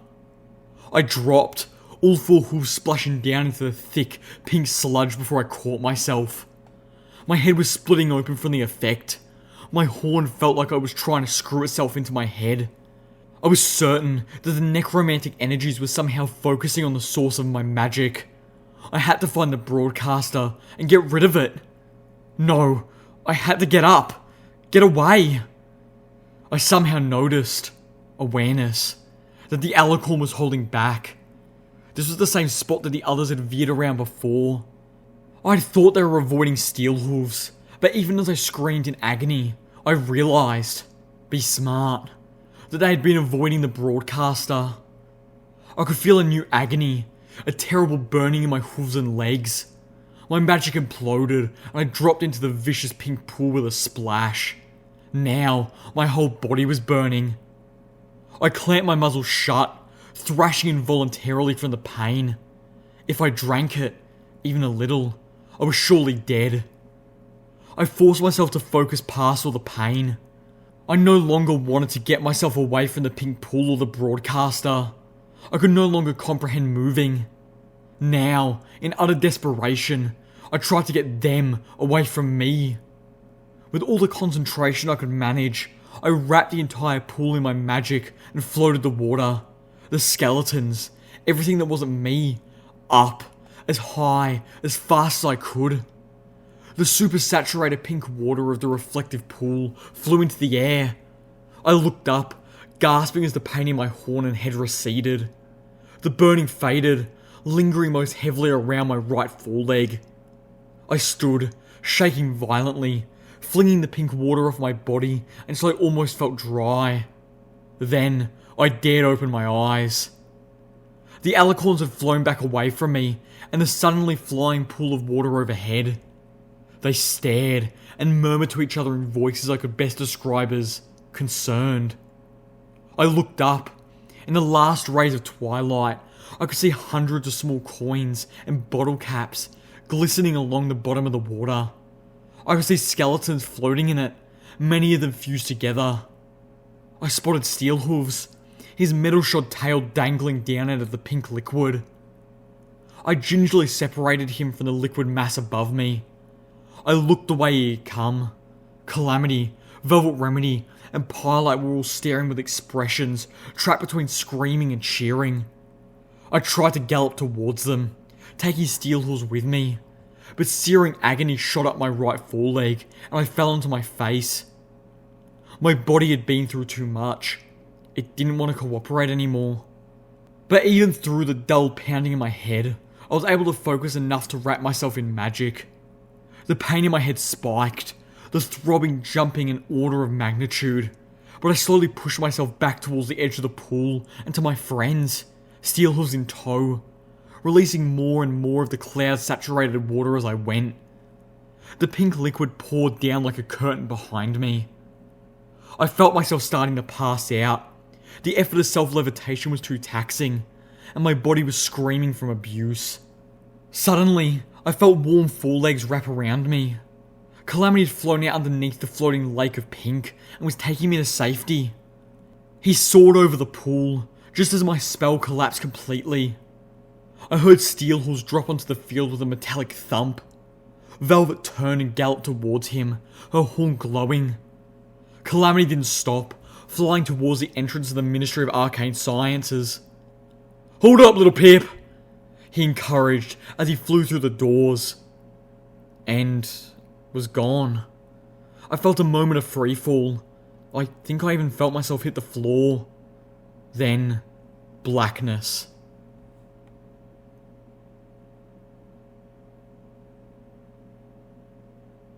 I dropped, all four hooves splashing down into the thick, pink sludge before I caught myself. My head was splitting open from the effect. My horn felt like I was trying to screw itself into my head. I was certain that the necromantic energies were somehow focusing on the source of my magic. I had to find the broadcaster and get rid of it. No, I had to get up. Get away. I somehow noticed, awareness, that the Alicorn was holding back. This was the same spot that the others had veered around before. I'd thought they were avoiding Steelhooves, But even as I screamed in agony, I realised, be smart, that they had been avoiding the broadcaster. I could feel a new agony, a terrible burning in my hooves and legs. My magic imploded, and I dropped into the vicious pink pool with a splash. Now, my whole body was burning. I clamped my muzzle shut, thrashing involuntarily from the pain. If I drank it, even a little, I was surely dead. I forced myself to focus past all the pain. I no longer wanted to get myself away from the pink pool or the broadcaster. I could no longer comprehend moving. Now, in utter desperation, I tried to get them away from me. With all the concentration I could manage, I wrapped the entire pool in my magic and floated the water, the skeletons, everything that wasn't me, up, as high, as fast as I could. The super-saturated pink water of the reflective pool flew into the air. I looked up, gasping as the pain in my horn and head receded. The burning faded, lingering most heavily around my right foreleg. I stood, shaking violently, flinging the pink water off my body until I almost felt dry. Then, I dared open my eyes. The alicorns had flown back away from me, and the suddenly flying pool of water overhead. They stared and murmured to each other in voices I could best describe as concerned. I looked up. In the last rays of twilight, I could see hundreds of small coins and bottle caps glistening along the bottom of the water. I could see skeletons floating in it, many of them fused together. I spotted Steel Hooves, his metal-shod tail dangling down out of the pink liquid. I gingerly separated him from the liquid mass above me. I looked the way he had come. Calamity, Velvet Remedy, and Pyrelight were all staring with expressions, trapped between screaming and cheering. I tried to gallop towards them, taking Steel Hooves with me, but searing agony shot up my right foreleg, and I fell onto my face. My body had been through too much. It didn't want to cooperate anymore. But even through the dull pounding in my head, I was able to focus enough to wrap myself in magic. The pain in my head spiked, the throbbing jumping an order of magnitude, but I slowly pushed myself back towards the edge of the pool and to my friends, Steel Hooves in tow, releasing more and more of the cloud-saturated water as I went. The pink liquid poured down like a curtain behind me. I felt myself starting to pass out. The effort of self-levitation was too taxing, and my body was screaming from abuse. Suddenly, I felt warm forelegs wrap around me. Calamity had flown out underneath the floating lake of pink and was taking me to safety. He soared over the pool, just as my spell collapsed completely. I heard Steel Hooves drop onto the field with a metallic thump. Velvet turned and galloped towards him, her horn glowing. Calamity didn't stop, flying towards the entrance of the Ministry of Arcane Sciences. "Hold up, little pip!" he encouraged as he flew through the doors. And was gone. I felt a moment of freefall. I think I even felt myself hit the floor. Then, blackness.